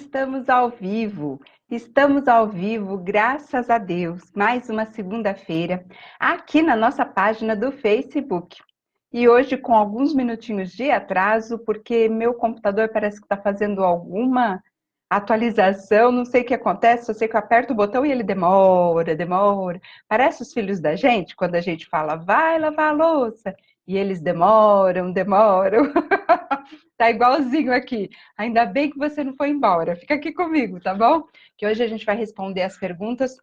estamos ao vivo. Estamos ao vivo, graças a Deus. Mais uma segunda-feira, aqui na nossa página do Facebook. E hoje com alguns minutinhos de atraso, porque meu computador parece que está fazendo alguma atualização, não sei o que acontece, só sei que eu aperto o botão e ele demora. Parece os filhos da gente, quando a gente fala, vai lavar a louça, e eles demoram. Tá igualzinho aqui. Ainda bem que você não foi embora. Fica aqui comigo, tá bom? Que hoje a gente vai responder as perguntas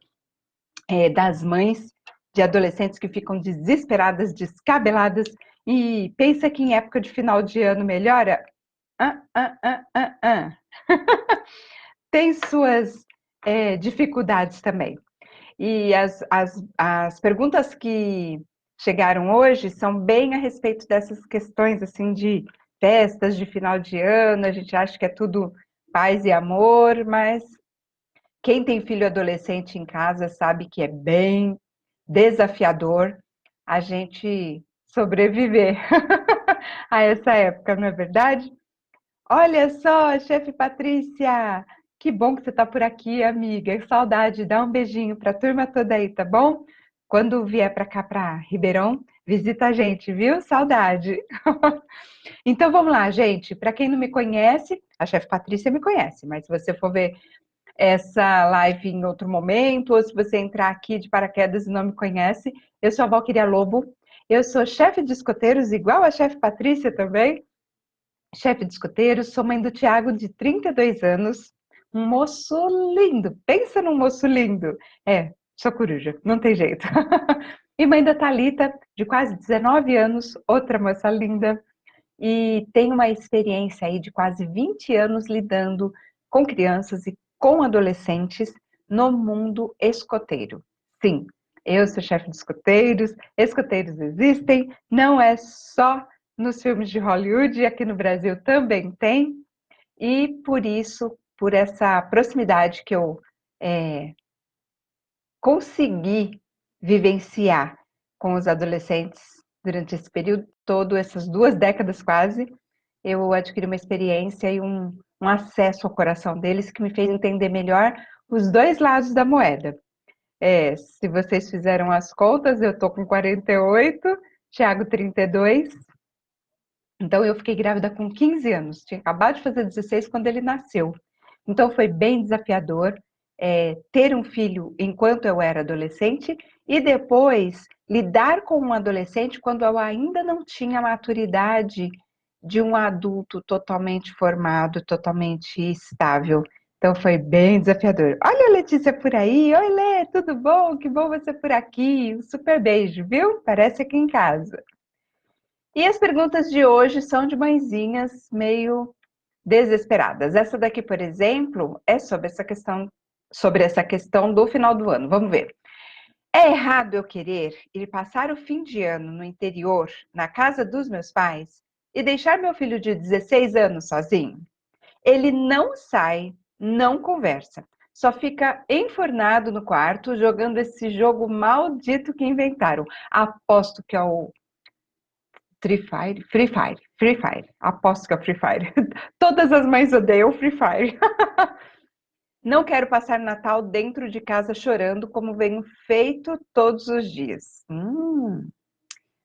das mães de adolescentes que ficam desesperadas, descabeladas e pensa que em época de final de ano melhora? Ah, ah, ah, ah, ah. Tem suas dificuldades também. E as perguntas que chegaram hoje são bem a respeito dessas questões assim de festas de final de ano. A gente acha que é tudo paz e amor, mas quem tem filho adolescente em casa sabe que é bem desafiador a gente sobreviver a essa época, não é verdade? Olha só, chefe Patrícia, que bom que você está por aqui, amiga. Que saudade, dá um beijinho para a turma toda aí, tá bom? Quando vier para cá, para Ribeirão, visita a gente, viu? Saudade. Então vamos lá, gente. Para quem não me conhece, a chefe Patrícia me conhece, mas se você for ver essa live em outro momento, ou se você entrar aqui de paraquedas e não me conhece, eu sou a Valquíria Lobo, eu sou chefe de escoteiros, igual a chefe Patrícia também, chefe de escoteiros, sou mãe do Tiago, de 32 anos, um moço lindo, pensa num moço lindo. Sou coruja, não tem jeito. E mãe da Thalita, de quase 19 anos, outra moça linda, e tenho uma experiência aí de quase 20 anos lidando com crianças e com adolescentes no mundo escoteiro. Sim, eu sou chefe de escoteiros, escoteiros existem, não é só nos filmes de Hollywood, aqui no Brasil também tem, e por isso, por essa proximidade que eu consegui vivenciar com os adolescentes durante esse período todo, essas 2 décadas quase, eu adquiri uma experiência e um acesso ao coração deles que me fez entender melhor os dois lados da moeda. Se vocês fizeram as contas, eu tô com 48, Thiago 32, então eu fiquei grávida com 15 anos, tinha acabado de fazer 16 quando ele nasceu. Então foi bem desafiador ter um filho enquanto eu era adolescente e depois lidar com um adolescente quando eu ainda não tinha a maturidade de um adulto totalmente formado, totalmente estável. Então foi bem desafiador. Olha a Letícia por aí. Oi, Lê, tudo bom? Que bom você por aqui. Um super beijo, viu? Parece aqui em casa. E as perguntas de hoje são de mãezinhas meio desesperadas. Essa daqui, por exemplo, é sobre essa questão do final do ano. Vamos ver. É errado eu querer ir passar o fim de ano no interior, na casa dos meus pais, e deixar meu filho de 16 anos sozinho? Ele não sai, não conversa, só fica enfornado no quarto jogando esse jogo maldito que inventaram. Aposto que é o Free Fire. Aposto que é o Free Fire. Todas as mães odeiam o Free Fire. Não quero passar Natal dentro de casa chorando como venho feito todos os dias.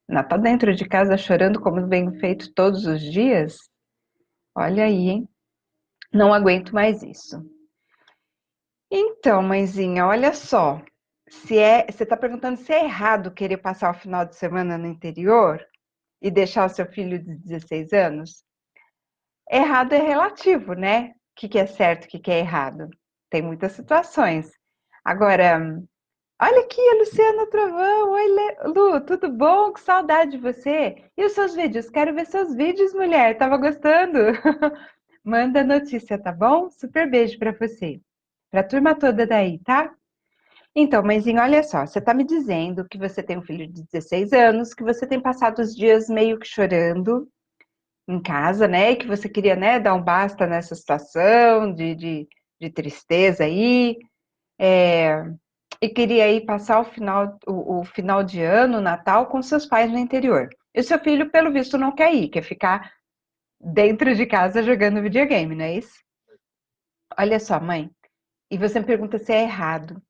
Natal dentro de casa chorando como venho feito todos os dias? Olha aí, hein? Não aguento mais isso. Então, mãezinha, olha só. Você está perguntando se é errado querer passar o final de semana no interior e deixar o seu filho de 16 anos? Errado é relativo, né? O que é certo, o que é errado? Tem muitas situações. Agora, olha aqui, a Luciana Trovão. Oi, Lu, tudo bom? Que saudade de você. E os seus vídeos? Quero ver seus vídeos, mulher. Tava gostando? Manda notícia, tá bom? Super beijo pra você. Pra turma toda daí, tá? Então, mãezinha, olha só. Você tá me dizendo que você tem um filho de 16 anos, que você tem passado os dias meio que chorando em casa, né? E que você queria, né, dar um basta nessa situação de tristeza aí. E queria ir passar o final de ano, o Natal, com seus pais no interior. E o seu filho, pelo visto, não quer ir, quer ficar dentro de casa jogando videogame, não é isso? Olha só, mãe, e você me pergunta se é errado.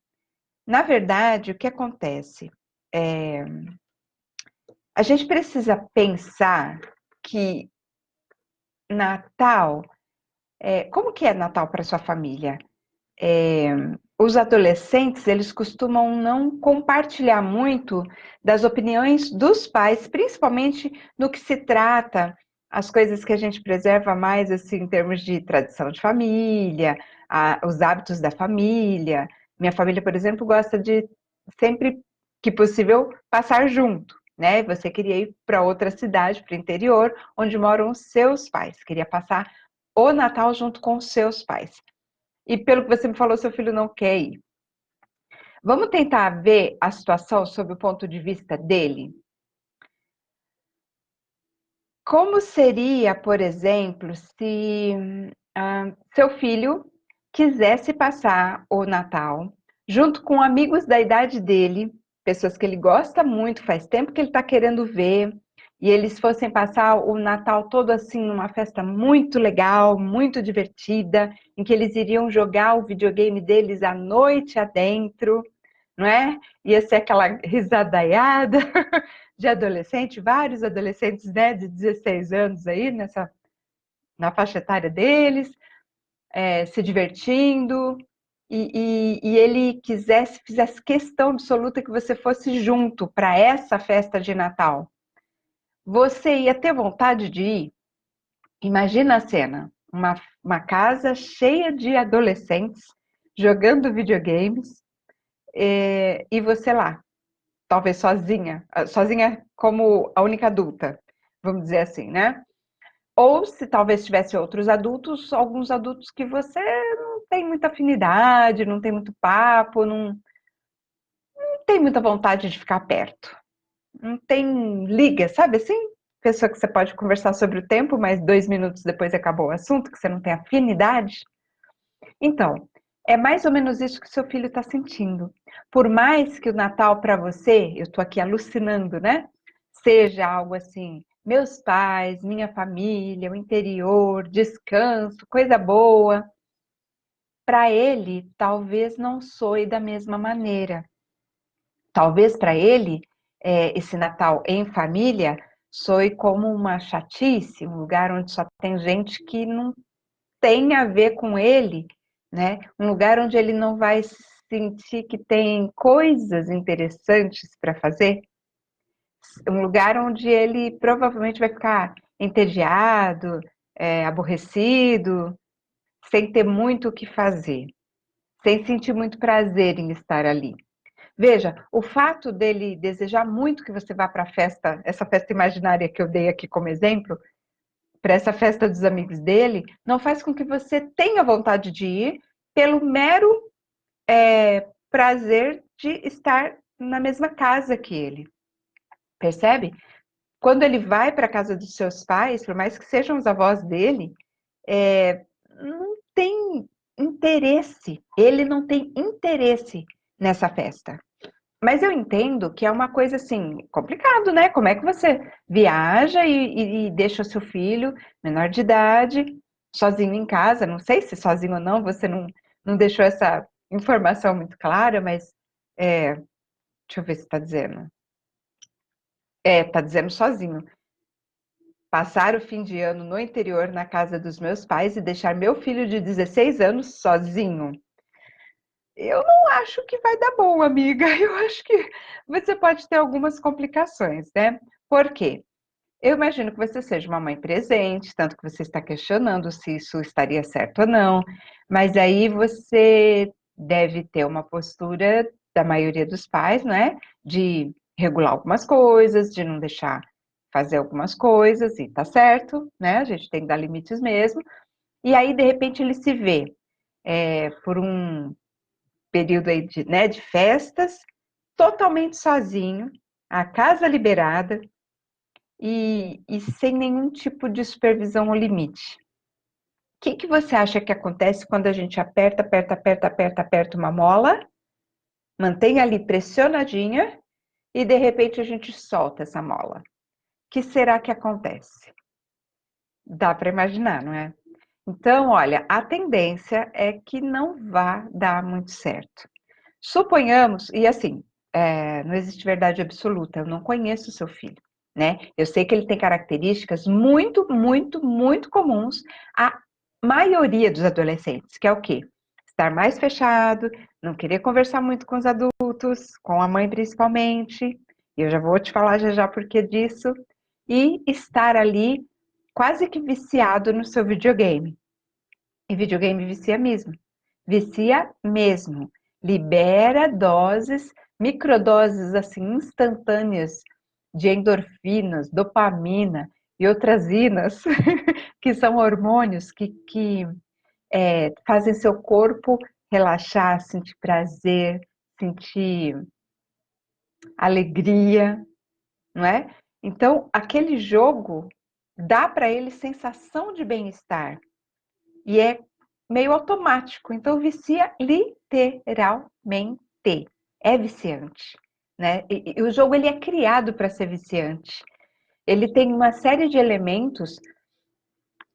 Na verdade, o que acontece? É, a gente precisa pensar que Natal, como que é Natal para sua família? É, os adolescentes, eles costumam não compartilhar muito das opiniões dos pais, principalmente no que se trata as coisas que a gente preserva mais, assim, em termos de tradição de família, os hábitos da família. Minha família, por exemplo, gosta de, sempre que possível, passar junto, né? Você queria ir para outra cidade, para o interior, onde moram os seus pais, queria passar o Natal junto com os seus pais. E pelo que você me falou, seu filho não quer ir. Vamos tentar ver a situação sob o ponto de vista dele? Como seria, por exemplo, se seu filho quisesse passar o Natal junto com amigos da idade dele, pessoas que ele gosta muito, faz tempo que ele está querendo ver, e eles fossem passar o Natal todo assim, numa festa muito legal, muito divertida, em que eles iriam jogar o videogame deles a noite adentro, não é? Ia ser aquela risadaiada de adolescente, vários adolescentes, né, de 16 anos aí, na faixa etária deles, se divertindo, e ele fizesse questão absoluta que você fosse junto para essa festa de Natal. Você ia ter vontade de ir? Imagina a cena, uma casa cheia de adolescentes jogando videogames, e você lá, talvez sozinha como a única adulta, vamos dizer assim, né? Ou se talvez tivesse outros adultos, alguns adultos que você não tem muita afinidade, não tem muito papo, não tem muita vontade de ficar perto. Não tem liga, sabe assim? Pessoa que você pode conversar sobre o tempo, mas 2 minutos depois acabou o assunto, que você não tem afinidade. Então, é mais ou menos isso que seu filho está sentindo. Por mais que o Natal para você, eu estou aqui alucinando, né? Seja algo assim, meus pais, minha família, o interior, descanso, coisa boa. Para ele, talvez não soe da mesma maneira. Talvez para ele, esse Natal em família soe como uma chatice, um lugar onde só tem gente que não tem a ver com ele, né? Um lugar onde ele não vai sentir que tem coisas interessantes para fazer, um lugar onde ele provavelmente vai ficar entediado, aborrecido, sem ter muito o que fazer, sem sentir muito prazer em estar ali. Veja, o fato dele desejar muito que você vá para a festa, essa festa imaginária que eu dei aqui como exemplo, para essa festa dos amigos dele, não faz com que você tenha vontade de ir pelo mero prazer de estar na mesma casa que ele. Percebe? Quando ele vai para a casa dos seus pais, por mais que sejam os avós dele, não tem interesse. Ele não tem interesse nessa festa. Mas eu entendo que é uma coisa assim, complicado, né? Como é que você viaja e deixa o seu filho, menor de idade, sozinho em casa? Não sei se sozinho ou não, você não deixou essa informação muito clara, mas deixa eu ver se está dizendo. Está dizendo sozinho. Passar o fim de ano no interior, na casa dos meus pais, e deixar meu filho de 16 anos sozinho. Eu não acho que vai dar bom, amiga. Eu acho que você pode ter algumas complicações, né? Por quê? Eu imagino que você seja uma mãe presente, tanto que você está questionando se isso estaria certo ou não, mas aí você deve ter uma postura da maioria dos pais, né? De regular algumas coisas, de não deixar fazer algumas coisas, e tá certo, né? A gente tem que dar limites mesmo. E aí, de repente, ele se vê por um período aí de festas, totalmente sozinho, a casa liberada e sem nenhum tipo de supervisão ou limite. O que você acha que acontece quando a gente aperta, aperta, aperta, aperta, aperta uma mola, mantém ali pressionadinha e de repente a gente solta essa mola? O que será que acontece? Dá para imaginar, não é? Então, olha, a tendência é que não vá dar muito certo. Suponhamos, e assim, não existe verdade absoluta, eu não conheço o seu filho, né? Eu sei que ele tem características muito, muito, muito comuns à maioria dos adolescentes, que é o quê? Estar mais fechado, não querer conversar muito com os adultos, com a mãe principalmente, e eu já vou te falar já já por que disso, e estar ali quase que viciado no seu videogame. E videogame vicia mesmo. Vicia mesmo. Libera doses, microdoses assim instantâneas de endorfinas, dopamina e outras inas, que são hormônios que fazem seu corpo relaxar, sentir prazer, sentir alegria, não é? Então, aquele jogo dá para ele sensação de bem-estar e é meio automático, então vicia literalmente, é viciante, né? E o jogo ele é criado para ser viciante. Ele tem uma série de elementos,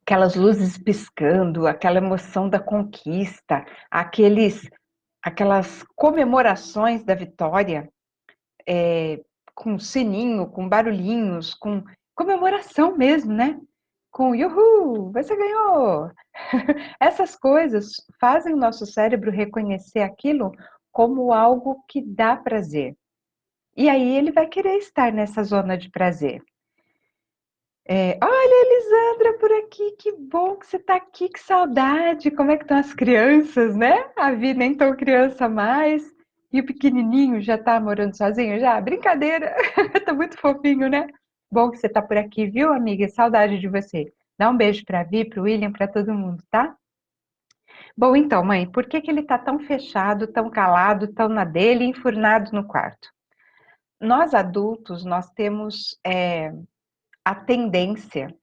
aquelas luzes piscando, aquela emoção da conquista, aquelas comemorações da vitória, com sininho, com barulhinhos, com comemoração mesmo, né? Com "Uhul, você ganhou!". Essas coisas fazem o nosso cérebro reconhecer aquilo como algo que dá prazer. E aí ele vai querer estar nessa zona de prazer. Olha, Elisandra, por aqui, que bom que você está aqui, que saudade. Como é que estão as crianças, né? A Vi nem tão criança mais. E o pequenininho já está morando sozinho já? Brincadeira, tá muito fofinho, né? Bom que você está por aqui, viu, amiga? Saudade de você. Dá um beijo para a Vi, para o William, para todo mundo, tá? Bom, então, mãe, por que que ele está tão fechado, tão calado, tão na dele, enfurnado no quarto? Nós adultos, nós temos a tendência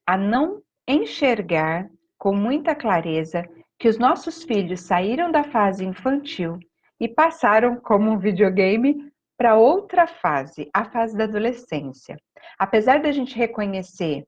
a não enxergar com muita clareza que os nossos filhos saíram da fase infantil e passaram como um videogame para outra fase, a fase da adolescência. Apesar da gente reconhecer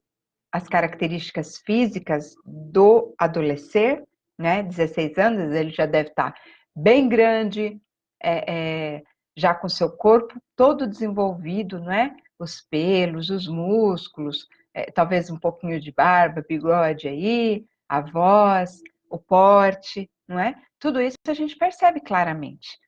as características físicas do adolescer, né? 16 anos, ele já deve estar bem grande, é, é, já com seu corpo todo desenvolvido, não é? Os pelos, os músculos, talvez um pouquinho de barba, bigode aí, a voz, o porte, não é? Tudo isso a gente percebe claramente.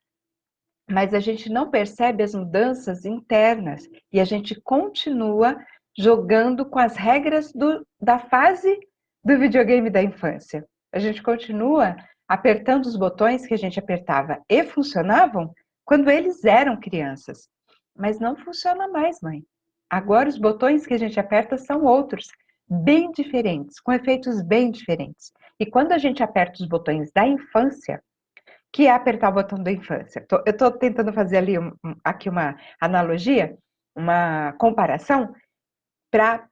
Mas a gente não percebe as mudanças internas e a gente continua jogando com as regras da fase do videogame da infância. A gente continua apertando os botões que a gente apertava e funcionavam quando eles eram crianças. Mas não funciona mais, mãe. Agora os botões que a gente aperta são outros, bem diferentes, com efeitos bem diferentes. E quando a gente aperta os botões da infância, que é apertar o botão da infância. Eu estou tentando fazer ali aqui uma analogia, uma comparação, para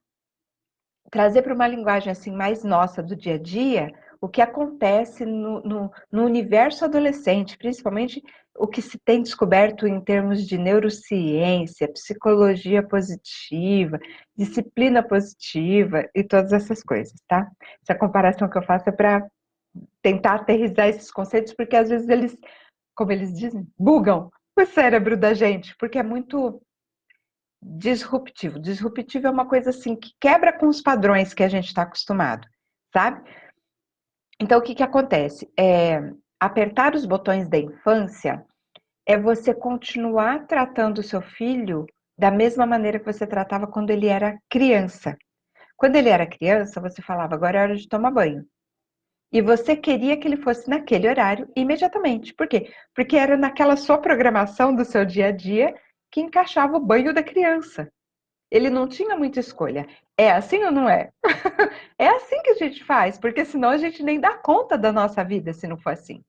trazer para uma linguagem assim mais nossa do dia a dia o que acontece no universo adolescente, principalmente o que se tem descoberto em termos de neurociência, psicologia positiva, disciplina positiva e todas essas coisas, tá? Essa comparação que eu faço é para tentar aterrissar esses conceitos, porque às vezes eles, como eles dizem, bugam o cérebro da gente, porque é muito disruptivo. Disruptivo é uma coisa assim que quebra com os padrões que a gente está acostumado, sabe? Então, o que que acontece? Apertar os botões da infância é você continuar tratando o seu filho da mesma maneira que você tratava quando ele era criança. Quando ele era criança, você falava, agora é hora de tomar banho. E você queria que ele fosse naquele horário imediatamente. Por quê? Porque era naquela sua programação do seu dia a dia que encaixava o banho da criança. Ele não tinha muita escolha. É assim ou não é? É assim que a gente faz, porque senão a gente nem dá conta da nossa vida se não for assim.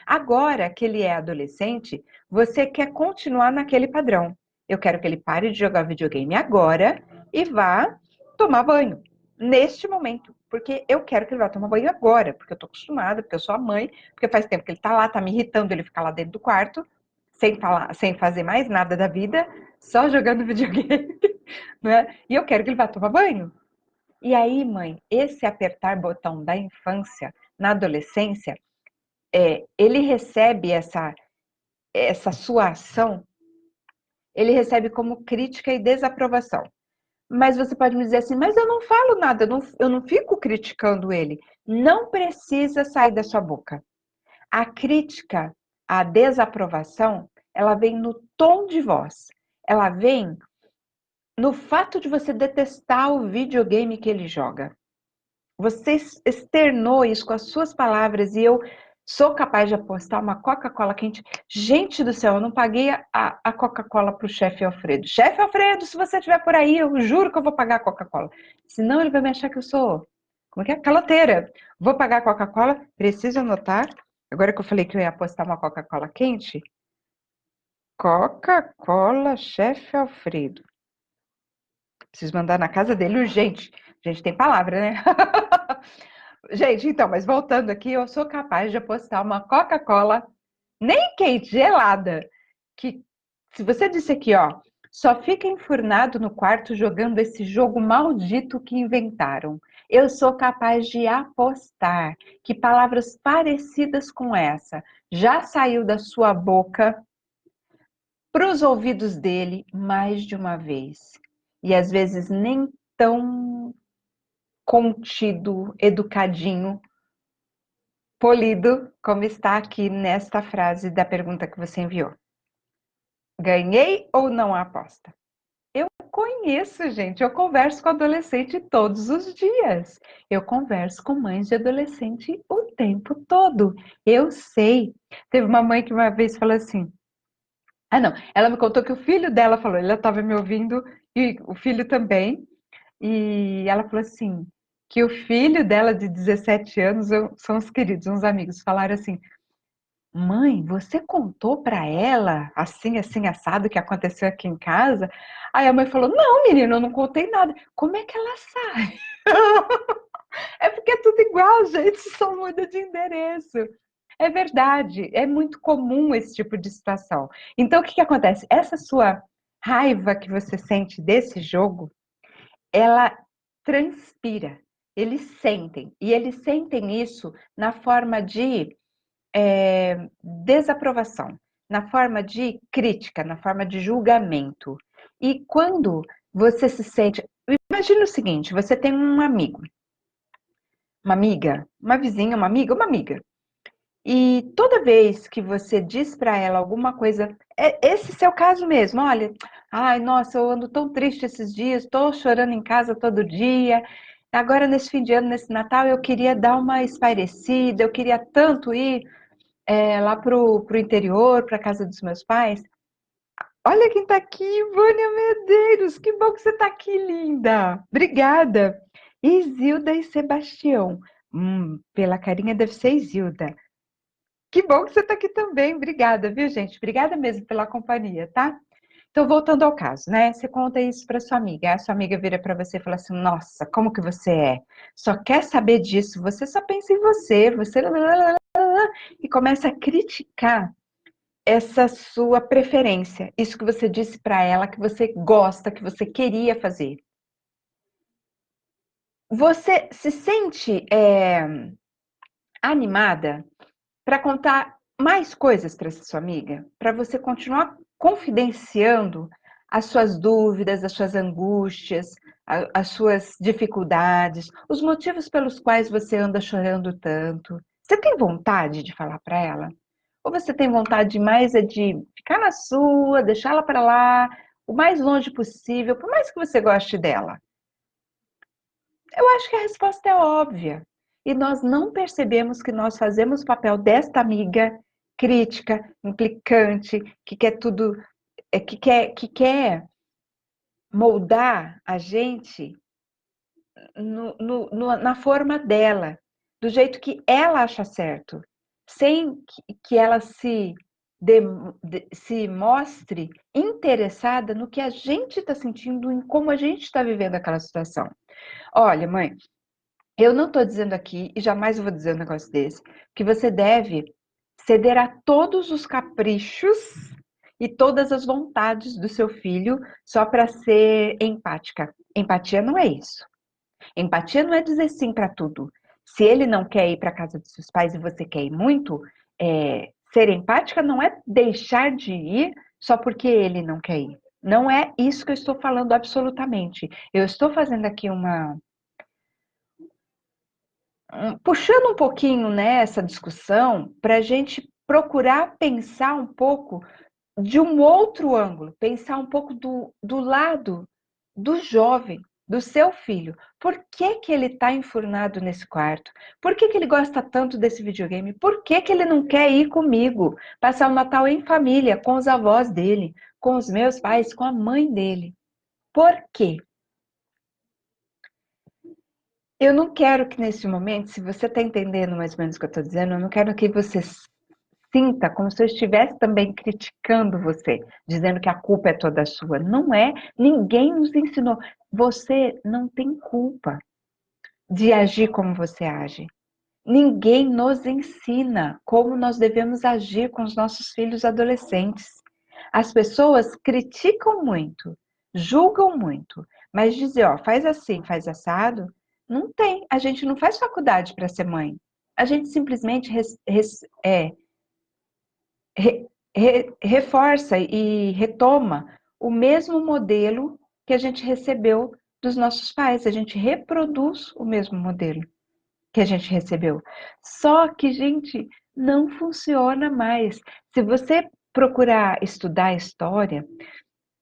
Agora que ele é adolescente, você quer continuar naquele padrão. Eu quero que ele pare de jogar videogame agora e vá tomar banho. Neste momento. Porque eu quero que ele vá tomar banho agora. Porque eu tô acostumada, porque eu sou a mãe, porque faz tempo que ele tá lá, tá me irritando ele ficar lá dentro do quarto, sem falar, sem fazer mais nada da vida, só jogando videogame. Né? E eu quero que ele vá tomar banho. E aí, mãe, esse apertar botão da infância, na adolescência, ele recebe essa sua ação, ele recebe como crítica e desaprovação. Mas você pode me dizer assim, mas eu não falo nada, eu não fico criticando ele. Não precisa sair da sua boca. A crítica, a desaprovação, ela vem no tom de voz. Ela vem no fato de você detestar o videogame que ele joga. Você externou isso com as suas palavras e eu sou capaz de apostar uma Coca-Cola quente. Gente do céu, eu não paguei a Coca-Cola para o chefe Alfredo. Chefe Alfredo, se você estiver por aí, eu juro que eu vou pagar a Coca-Cola. Senão ele vai me achar que eu sou, como é que é? Caloteira. Vou pagar a Coca-Cola, preciso anotar. Agora que eu falei que eu ia apostar uma Coca-Cola quente, Coca-Cola, chefe Alfredo. Preciso mandar na casa dele urgente. A gente tem palavra, né? Gente, então, mas voltando aqui, eu sou capaz de apostar uma Coca-Cola, nem quente, gelada, que se você disse aqui, ó, só fica enfurnado no quarto jogando esse jogo maldito que inventaram. Eu sou capaz de apostar que palavras parecidas com essa já saiu da sua boca para os ouvidos dele mais de uma vez. E às vezes nem tão contido, educadinho, polido, como está aqui nesta frase da pergunta que você enviou. Ganhei ou não a aposta? Eu conheço, gente. Eu converso com adolescente todos os dias. Eu converso com mães de adolescente o tempo todo. Eu sei. Teve uma mãe que uma vez falou assim: ah, não. Ela me contou que o filho dela falou, ela estava me ouvindo e o filho também. E ela falou assim: que o filho dela de 17 anos, são os queridos, uns amigos, falaram assim: mãe, você contou para ela assim, assim, assado que aconteceu aqui em casa? Aí a mãe falou: não, menino, eu não contei nada. Como é que ela sabe? É porque é tudo igual, gente, só muda de endereço. É verdade, é muito comum esse tipo de situação. Então, o que acontece? Essa sua raiva que você sente desse jogo, ela transpira. Eles sentem, e eles sentem isso na forma de desaprovação, na forma de crítica, na forma de julgamento. E quando você se sente. Imagina o seguinte: você tem um amigo, uma amiga, uma vizinha, uma amiga, uma amiga. E toda vez que você diz para ela alguma coisa, esse seu caso mesmo, olha, ai, nossa, eu ando tão triste esses dias, estou chorando em casa todo dia. Agora, nesse fim de ano, nesse Natal, eu queria dar uma espairecida, eu queria tanto ir lá pro interior, para casa dos meus pais. Olha quem tá aqui, Vânia Medeiros, que bom que você tá aqui, linda. Obrigada. Isilda e Sebastião. Pela carinha deve ser Isilda. Que bom que você tá aqui também. Obrigada, viu, gente? Obrigada mesmo pela companhia, tá? Então, voltando ao caso, né? Você conta isso para sua amiga. A sua amiga vira para você e fala assim: nossa, como que você é? Só quer saber disso, você só pensa em você, você. E começa a criticar essa sua preferência, isso que você disse para ela que você gosta, que você queria fazer. Você se sente animada para contar mais coisas para essa sua amiga? Para você continuar confidenciando as suas dúvidas, as suas angústias, as suas dificuldades, os motivos pelos quais você anda chorando tanto? Você tem vontade de falar para ela? Ou você tem vontade mais de ficar na sua, deixá-la para lá, o mais longe possível, por mais que você goste dela? Eu acho que a resposta é óbvia. E nós não percebemos que nós fazemos o papel desta amiga crítica, implicante, que quer tudo, que quer moldar a gente na forma dela, do jeito que ela acha certo, sem que ela se mostre interessada no que a gente está sentindo, em como a gente está vivendo aquela situação. Olha, mãe, eu não estou dizendo aqui, e jamais vou dizer um negócio desse, que você deve ceder a todos os caprichos e todas as vontades do seu filho só para ser empática. Empatia não é isso. Empatia não é dizer sim para tudo. Se ele não quer ir para a casa dos seus pais e você quer ir muito, ser empática não é deixar de ir só porque ele não quer ir. Não é isso que eu estou falando absolutamente. Eu estou fazendo aqui puxando um pouquinho, né, essa discussão para a gente procurar pensar um pouco de um outro ângulo, pensar um pouco do lado do jovem, do seu filho. Por que que ele está enfurnado nesse quarto? Por que que ele gosta tanto desse videogame? Por que que ele não quer ir comigo, passar o Natal em família, com os avós dele, com os meus pais, com a mãe dele? Por quê? Eu não quero que nesse momento, se você está entendendo mais ou menos o que eu estou dizendo, eu não quero que você sinta como se eu estivesse também criticando você, dizendo que a culpa é toda sua. Não é, ninguém nos ensinou. Você não tem culpa de agir como você age. Ninguém nos ensina como nós devemos agir com os nossos filhos adolescentes. As pessoas criticam muito, julgam muito, mas dizer, ó, faz assim, faz assado, não tem. A gente não faz faculdade para ser mãe. A gente simplesmente reforça e retoma o mesmo modelo que a gente recebeu dos nossos pais. A gente reproduz o mesmo modelo que a gente recebeu. Só que, gente, não funciona mais. Se você procurar estudar a história,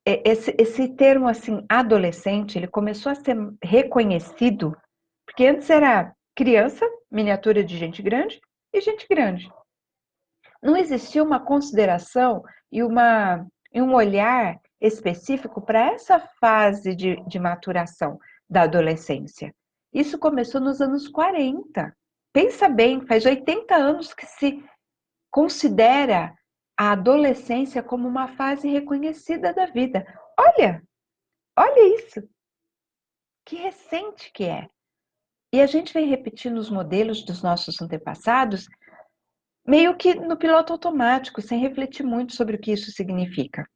esse termo assim, adolescente, ele começou a ser reconhecido, porque antes era criança, miniatura de gente grande e gente grande. Não existia uma consideração e um olhar específico para essa fase de maturação da adolescência. Isso começou nos anos 40. Pensa bem, faz 80 anos que se considera a adolescência como uma fase reconhecida da vida. Olha, olha isso, que recente que é. E a gente vem repetindo os modelos dos nossos antepassados meio que no piloto automático, sem refletir muito sobre o que isso significa,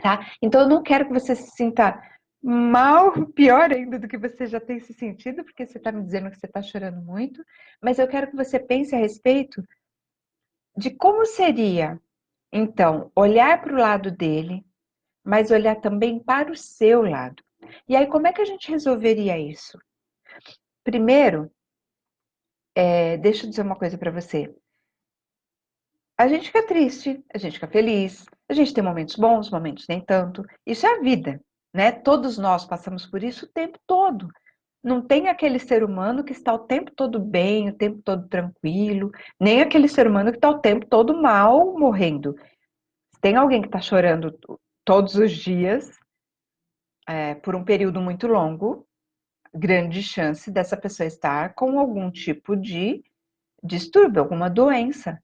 tá? Então eu não quero que você se sinta mal, pior ainda do que você já tem se sentido, porque você está me dizendo que você está chorando muito, mas eu quero que você pense a respeito de como seria, então, olhar para o lado dele, mas olhar também para o seu lado. E aí, como é que a gente resolveria isso? Primeiro, deixa eu dizer uma coisa para você. A gente fica triste, a gente fica feliz, a gente tem momentos bons, momentos nem tanto. Isso é a vida, né? Todos nós passamos por isso o tempo todo. Não tem aquele ser humano que está o tempo todo bem, o tempo todo tranquilo, nem aquele ser humano que está o tempo todo mal, morrendo. Se tem alguém que está chorando todos os dias, por um período muito longo, grande chance dessa pessoa estar com algum tipo de distúrbio, alguma doença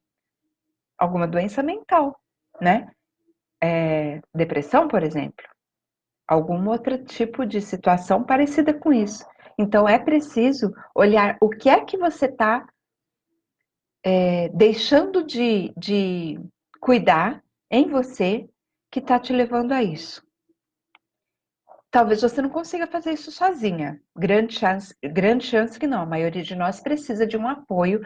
mental, né? Depressão, por exemplo, algum outro tipo de situação parecida com isso. Então, é preciso olhar o que é que você está deixando de cuidar em você que está te levando a isso. Talvez você não consiga fazer isso sozinha. Grande chance que não. A maioria de nós precisa de um apoio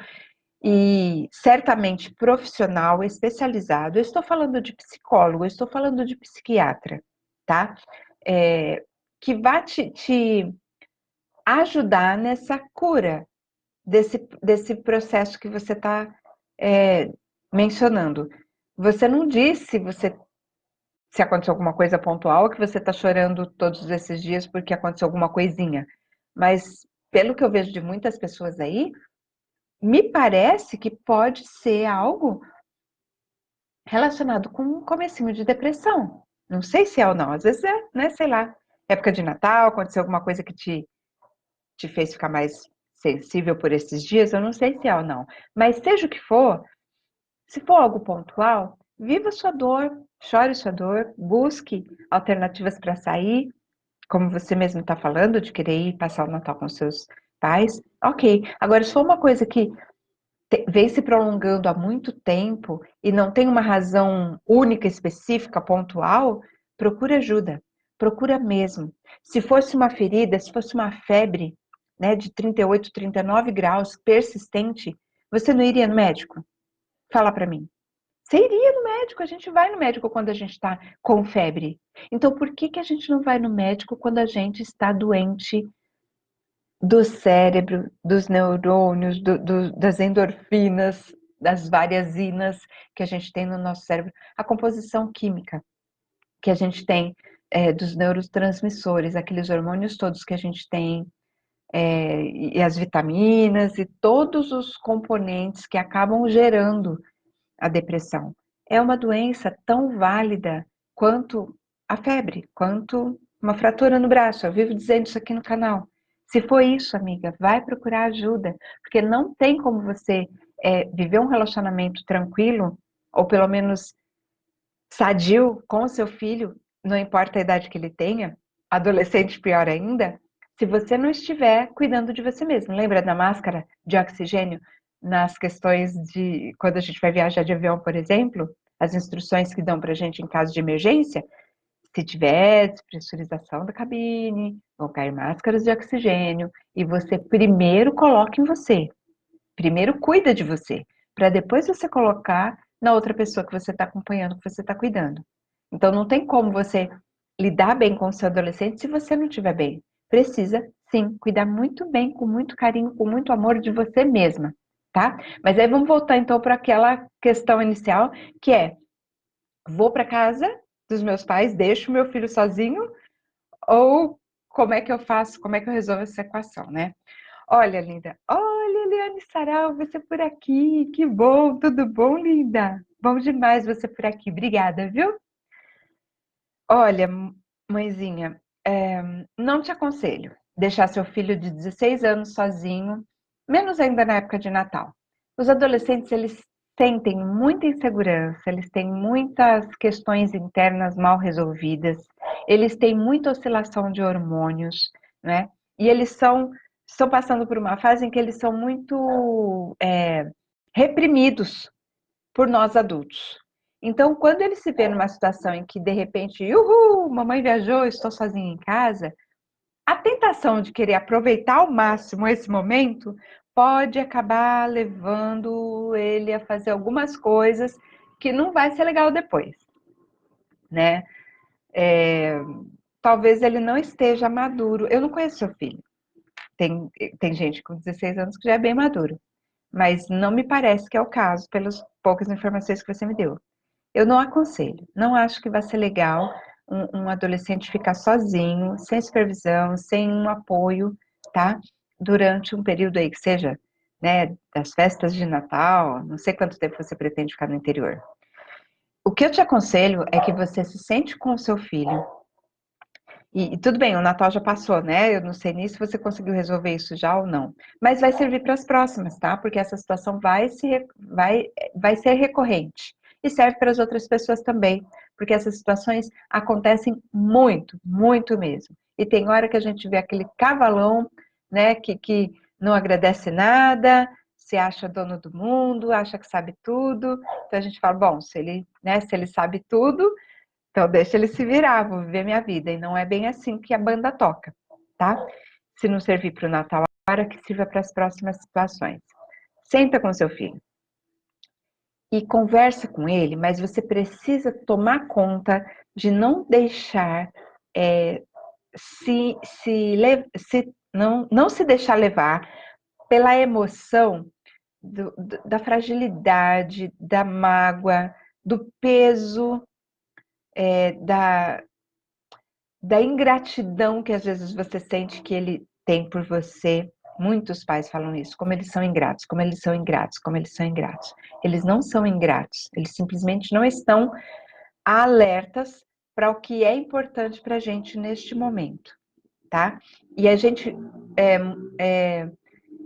e certamente profissional, especializado. Eu estou falando de psicólogo, eu estou falando de psiquiatra, tá? Que vai te ajudar nessa cura desse processo que você está mencionando. Você não disse se aconteceu alguma coisa pontual, que você está chorando todos esses dias porque aconteceu alguma coisinha. Mas, pelo que eu vejo de muitas pessoas aí, me parece que pode ser algo relacionado com um comecinho de depressão. Não sei se é ou não, às vezes é, né? Sei lá. Época de Natal, aconteceu alguma coisa que te fez ficar mais sensível por esses dias, eu não sei se é ou não. Mas seja o que for, se for algo pontual, viva sua dor, chore sua dor, busque alternativas para sair, como você mesmo está falando, de querer ir passar o Natal com seus pais. Ok. Agora, se for uma coisa que vem se prolongando há muito tempo e não tem uma razão única, específica, pontual, procura ajuda. Procura mesmo. Se fosse uma ferida, se fosse uma febre, né, de 38, 39 graus, persistente, você não iria no médico? Fala para mim. Você iria no médico, a gente vai no médico quando a gente está com febre. Então, por que que a gente não vai no médico quando a gente está doente do cérebro, dos neurônios, das endorfinas, das várias inas que a gente tem no nosso cérebro? A composição química que a gente tem dos neurotransmissores, aqueles hormônios todos que a gente tem, e as vitaminas e todos os componentes que acabam gerando a depressão. É uma doença tão válida quanto a febre, quanto uma fratura no braço. Eu vivo dizendo isso aqui no canal. Se for isso, amiga, vai procurar ajuda, porque não tem como você viver um relacionamento tranquilo, ou pelo menos sadio, com o seu filho, não importa a idade que ele tenha, adolescente pior ainda, se você não estiver cuidando de você mesmo. Lembra da máscara de oxigênio nas questões de quando a gente vai viajar de avião, por exemplo, as instruções que dão para a gente em caso de emergência? Se tiver despressurização da cabine, vão cair máscaras de oxigênio e você primeiro coloca em você. Primeiro cuida de você, para depois você colocar na outra pessoa que você está acompanhando, que você está cuidando. Então não tem como você lidar bem com o seu adolescente se você não estiver bem. Precisa, sim, cuidar muito bem, com muito carinho, com muito amor de você mesma, tá? Mas aí vamos voltar então para aquela questão inicial, que é: vou para casa dos meus pais, deixo meu filho sozinho, ou como é que eu faço, como é que eu resolvo essa equação, né? Olha, linda. Olha, Eliane Sarau, você por aqui. Que bom, tudo bom, linda? Bom demais você por aqui. Obrigada, viu? Olha, mãezinha, não te aconselho deixar seu filho de 16 anos sozinho, menos ainda na época de Natal. Os adolescentes, eles sentem muita insegurança, eles têm muitas questões internas mal resolvidas, eles têm muita oscilação de hormônios, né? E eles estão passando por uma fase em que eles são muito reprimidos por nós adultos. Então, quando ele se vê numa situação em que, de repente, uhul, mamãe viajou, estou sozinha em casa, a tentação de querer aproveitar ao máximo esse momento pode acabar levando ele a fazer algumas coisas que não vai ser legal depois, né? Talvez ele não esteja maduro. Eu não conheço seu filho. Tem gente com 16 anos que já é bem maduro, mas não me parece que é o caso, pelas poucas informações que você me deu. Eu não aconselho, não acho que vai ser legal um adolescente ficar sozinho, sem supervisão, sem um apoio, tá? Durante um período aí que seja, né, das festas de Natal, não sei quanto tempo você pretende ficar no interior. O que eu te aconselho é que você se sente com o seu filho. E tudo bem, o Natal já passou, né? Eu não sei nem se você conseguiu resolver isso já ou não. Mas vai servir para as próximas, tá? Porque essa situação vai ser recorrente. E serve para as outras pessoas também. Porque essas situações acontecem muito, muito mesmo. E tem hora que a gente vê aquele cavalão, né? Que não agradece nada, se acha dono do mundo, acha que sabe tudo. Então a gente fala, bom, se ele sabe tudo, então, deixa ele se virar, vou viver minha vida. E não é bem assim que a banda toca, tá? Se não servir para o Natal agora, que sirva para as próximas situações. Senta com seu filho e conversa com ele, mas você precisa tomar conta de não deixar não se deixar levar pela emoção da fragilidade, da mágoa, do peso, da ingratidão que às vezes você sente que ele tem por você. Muitos pais falam isso, como eles são ingratos, como eles são ingratos, como eles são ingratos. Eles não são ingratos, eles simplesmente não estão alertas para o que é importante para a gente neste momento, tá? E a gente,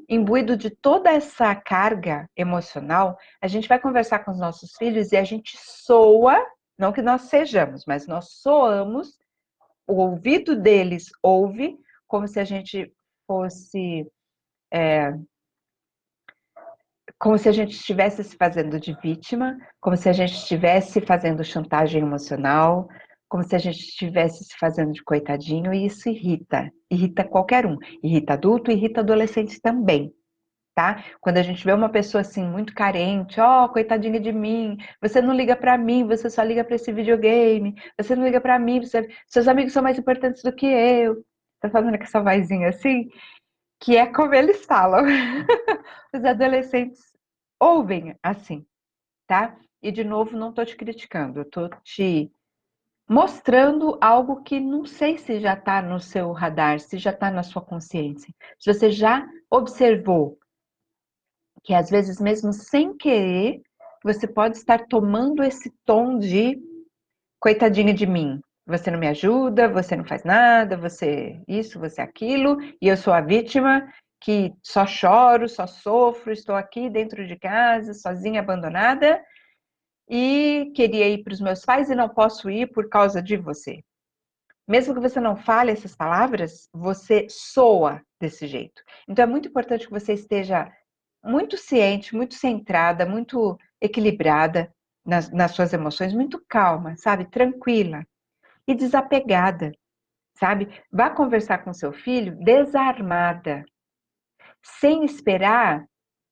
imbuído de toda essa carga emocional, a gente vai conversar com os nossos filhos e a gente soa, não que nós sejamos, mas nós soamos, o ouvido deles ouve, como se a gente fosse, como se a gente estivesse se fazendo de vítima, como se a gente estivesse fazendo chantagem emocional, como se a gente estivesse se fazendo de coitadinho, e isso irrita qualquer um, irrita adulto, irrita adolescente também, tá? Quando a gente vê uma pessoa assim muito carente, coitadinha de mim, você não liga pra mim, você só liga pra esse videogame, você não liga pra mim, seus amigos são mais importantes do que eu. Tá fazendo com essa vozinha assim? Que é como eles falam. Os adolescentes ouvem assim, tá? E de novo, não tô te criticando, eu tô te mostrando algo que não sei se já está no seu radar, se já está na sua consciência. Se você já observou que às vezes mesmo sem querer, você pode estar tomando esse tom de coitadinha de mim. Você não me ajuda, você não faz nada, você isso, você aquilo, e eu sou a vítima que só choro, só sofro, estou aqui dentro de casa, sozinha, abandonada, e queria ir para os meus pais e não posso ir por causa de você. Mesmo que você não fale essas palavras, você soa desse jeito. Então é muito importante que você esteja muito ciente, muito centrada, muito equilibrada nas suas emoções, muito calma, sabe? Tranquila e desapegada, sabe? Vá conversar com seu filho desarmada, sem esperar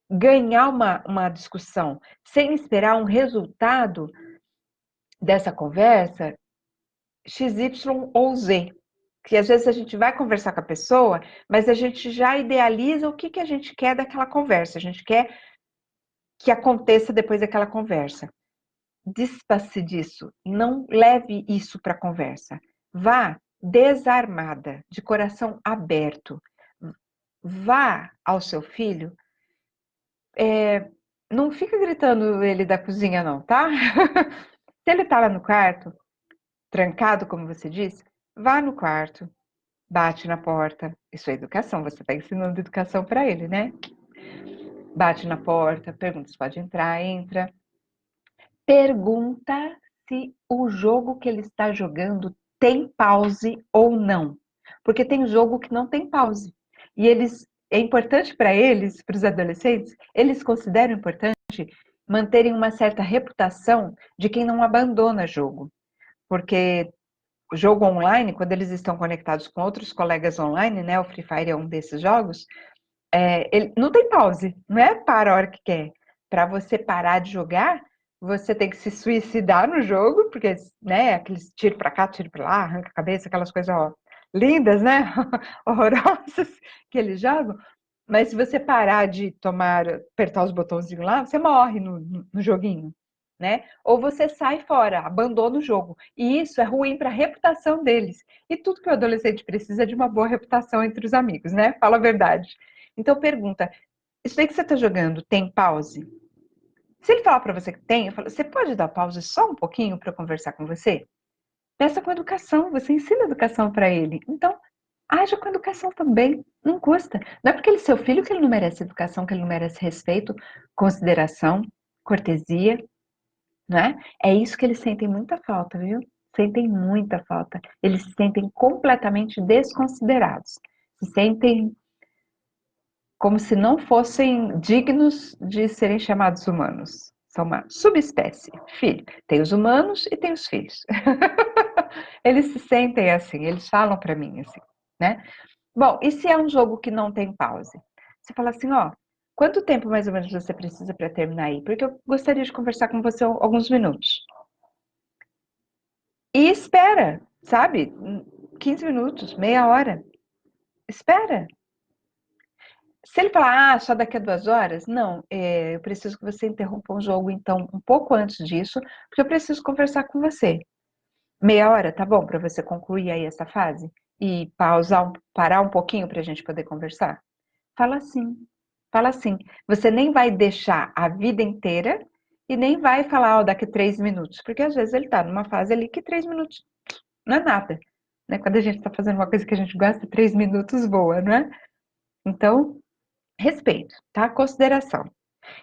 ganhar uma discussão, sem esperar um resultado dessa conversa X, Y ou Z. Que às vezes a gente vai conversar com a pessoa, mas a gente já idealiza o que a gente quer daquela conversa. A gente quer que aconteça depois daquela conversa. Desfaça disso. Não leve isso para a conversa. Vá desarmada, de coração aberto. Vá ao seu filho. Não fica gritando ele da cozinha, não, tá? Se ele tá lá no quarto, trancado, como você disse, vá no quarto. Bate na porta. Isso é educação, você está ensinando educação para ele, né? Bate na porta, pergunta se pode entrar, entra. Pergunta se o jogo que ele está jogando tem pause ou não. Porque tem jogo que não tem pause. E é importante para eles, para os adolescentes, eles consideram importante manterem uma certa reputação de quem não abandona jogo. Porque o jogo online, quando eles estão conectados com outros colegas online, né? O Free Fire é um desses jogos, ele não tem pause, não é para a hora que quer. Para você parar de jogar, você tem que se suicidar no jogo, porque, né, aqueles tiro para cá, tiro para lá, arranca a cabeça, aquelas coisas lindas, né, horrorosas que eles jogam. Mas se você parar de apertar os botãozinhos lá, você morre no joguinho, né? Ou você sai fora, abandona o jogo. E isso é ruim para a reputação deles. E tudo que o adolescente precisa é de uma boa reputação entre os amigos, né? Fala a verdade. Então pergunta, isso aí que você está jogando tem pause? Se ele falar para você que tem, eu falo, você pode dar pause só um pouquinho para eu conversar com você? Peça com educação, você ensina educação para ele. Então, haja com educação também, não custa. Não é porque ele é seu filho que ele não merece educação, que ele não merece respeito, consideração, cortesia, né? É isso que eles sentem muita falta, viu? Sentem muita falta. Eles se sentem completamente desconsiderados. Se sentem como se não fossem dignos de serem chamados humanos. São uma subespécie. Filho. Tem os humanos e tem os filhos. Eles se sentem assim, eles falam para mim assim, né? Bom, e se é um jogo que não tem pause? Você fala assim, quanto tempo mais ou menos você precisa para terminar aí? Porque eu gostaria de conversar com você alguns minutos. E espera, sabe? 15 minutos, meia hora. Espera. Se ele falar, só daqui a 2 horas, não, eu preciso que você interrompa o jogo, então, um pouco antes disso, porque eu preciso conversar com você. Meia hora, tá bom, para você concluir aí essa fase? E parar um pouquinho para a gente poder conversar? Fala assim, fala assim. Você nem vai deixar a vida inteira e nem vai falar, daqui 3 minutos, porque às vezes ele tá numa fase ali que 3 minutos não é nada, né? Quando a gente tá fazendo uma coisa que a gente gosta, 3 minutos voa, não é? Então, respeito, tá? Consideração.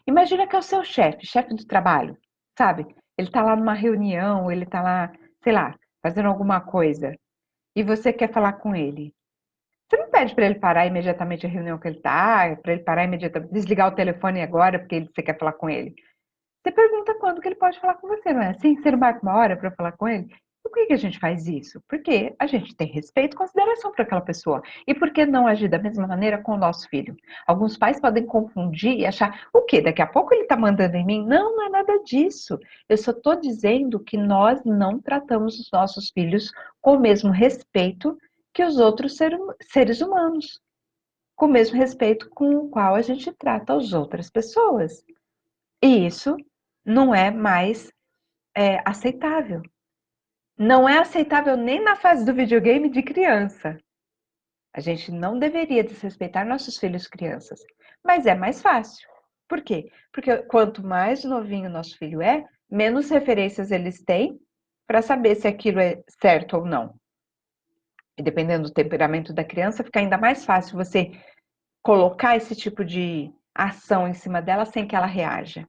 Imagina que é o seu chefe do trabalho, sabe? Ele tá lá numa reunião, ele tá lá, sei lá, fazendo alguma coisa, e você quer falar com ele. Você não pede para ele parar imediatamente a reunião que ele tá, para ele parar imediatamente, desligar o telefone agora, porque você quer falar com ele. Você pergunta quando que ele pode falar com você, não é assim? Você não marca uma hora para falar com ele? Por que a gente faz isso? Porque a gente tem respeito e consideração por aquela pessoa. E por que não agir da mesma maneira com o nosso filho? Alguns pais podem confundir e achar, o quê? Daqui a pouco ele está mandando em mim? Não, não é nada disso. Eu só estou dizendo que nós não tratamos os nossos filhos com o mesmo respeito que os outros seres humanos. Com o mesmo respeito com o qual a gente trata as outras pessoas. E isso não é mais aceitável. Não é aceitável nem na fase do videogame de criança. A gente não deveria desrespeitar nossos filhos crianças, mas é mais fácil. Por quê? Porque quanto mais novinho nosso filho é, menos referências eles têm para saber se aquilo é certo ou não. E dependendo do temperamento da criança, fica ainda mais fácil você colocar esse tipo de ação em cima dela sem que ela reaja.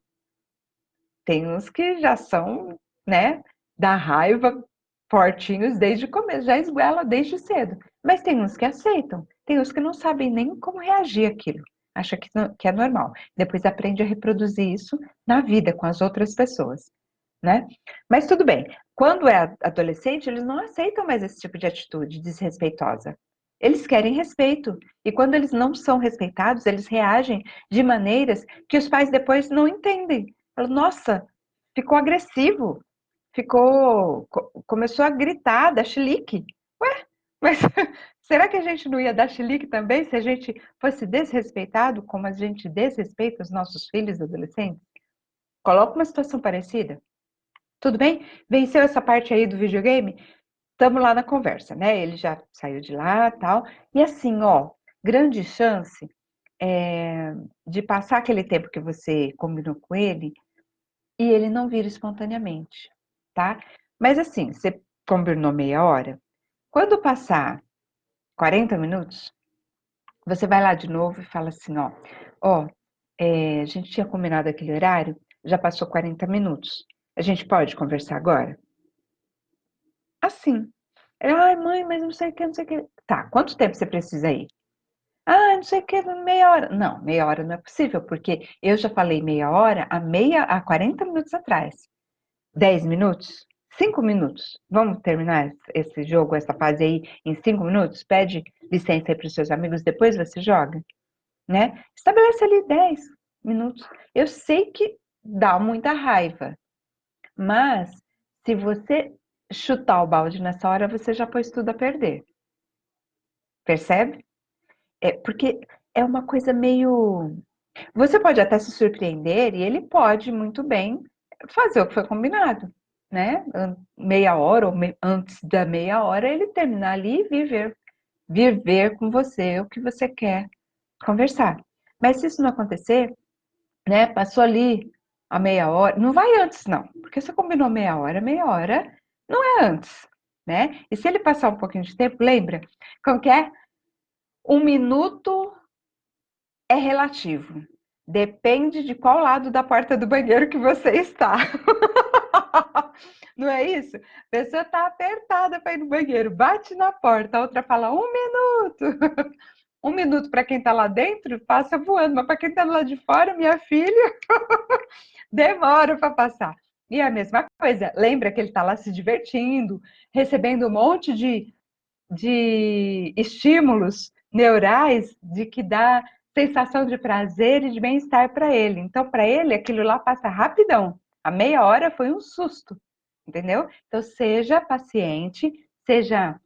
Tem uns que já são, né, da raiva, fortinhos desde o começo, já esguela desde cedo. Mas tem uns que aceitam, tem uns que não sabem nem como reagir àquilo, acha que é normal. Depois aprende a reproduzir isso na vida com as outras pessoas, né? Mas tudo bem, quando é adolescente, eles não aceitam mais esse tipo de atitude desrespeitosa. Eles querem respeito. E quando eles não são respeitados, eles reagem de maneiras que os pais depois não entendem. Falam, nossa, ficou agressivo, começou a gritar, dar chilique. Ué, mas será que a gente não ia dar chilique também se a gente fosse desrespeitado como a gente desrespeita os nossos filhos adolescentes? Coloca uma situação parecida. Tudo bem? Venceu essa parte aí do videogame? Estamos lá na conversa, né? Ele já saiu de lá, tal. E assim, ó, grande chance de passar aquele tempo que você combinou com ele e ele não vir espontaneamente, tá? Mas assim, você combinou meia hora. Quando passar 40 minutos, você vai lá de novo e fala assim, ó, a gente tinha combinado aquele horário, já passou 40 minutos. A gente pode conversar agora? Assim. Ai, mãe, mas não sei o que, não sei o que. Tá, quanto tempo você precisa ir? Ah, não sei o que, meia hora. Não, meia hora não é possível, porque eu já falei meia hora há 40 minutos atrás. 10 minutos? 5 minutos. Vamos terminar esse jogo, essa fase aí em 5 minutos? Pede licença aí para os seus amigos, depois você joga, né? Estabelece ali 10 minutos. Eu sei que dá muita raiva, mas se você chutar o balde nessa hora, você já pôs tudo a perder. Percebe? É porque é uma coisa meio. Você pode até se surpreender e ele pode muito bem fazer o que foi combinado, né? Meia hora ou antes da meia hora ele terminar ali e viver com você o que você quer conversar. Mas se isso não acontecer, né? Passou ali a meia hora, não vai antes não, porque você combinou meia hora não é antes, né? E se ele passar um pouquinho de tempo, lembra? Como que é? 1 minuto é relativo. Depende de qual lado da porta do banheiro que você está. Não é isso? A pessoa está apertada para ir no banheiro, bate na porta, a outra fala 1 minuto. 1 minuto para quem está lá dentro passa voando, mas para quem está lá de fora, minha filha, demora para passar. E é a mesma coisa, lembra que ele está lá se divertindo, recebendo um monte de estímulos neurais de que dá sensação de prazer e de bem-estar para ele. Então, para ele, aquilo lá passa rapidão. A meia hora foi um susto, entendeu? Então, seja paciente, seja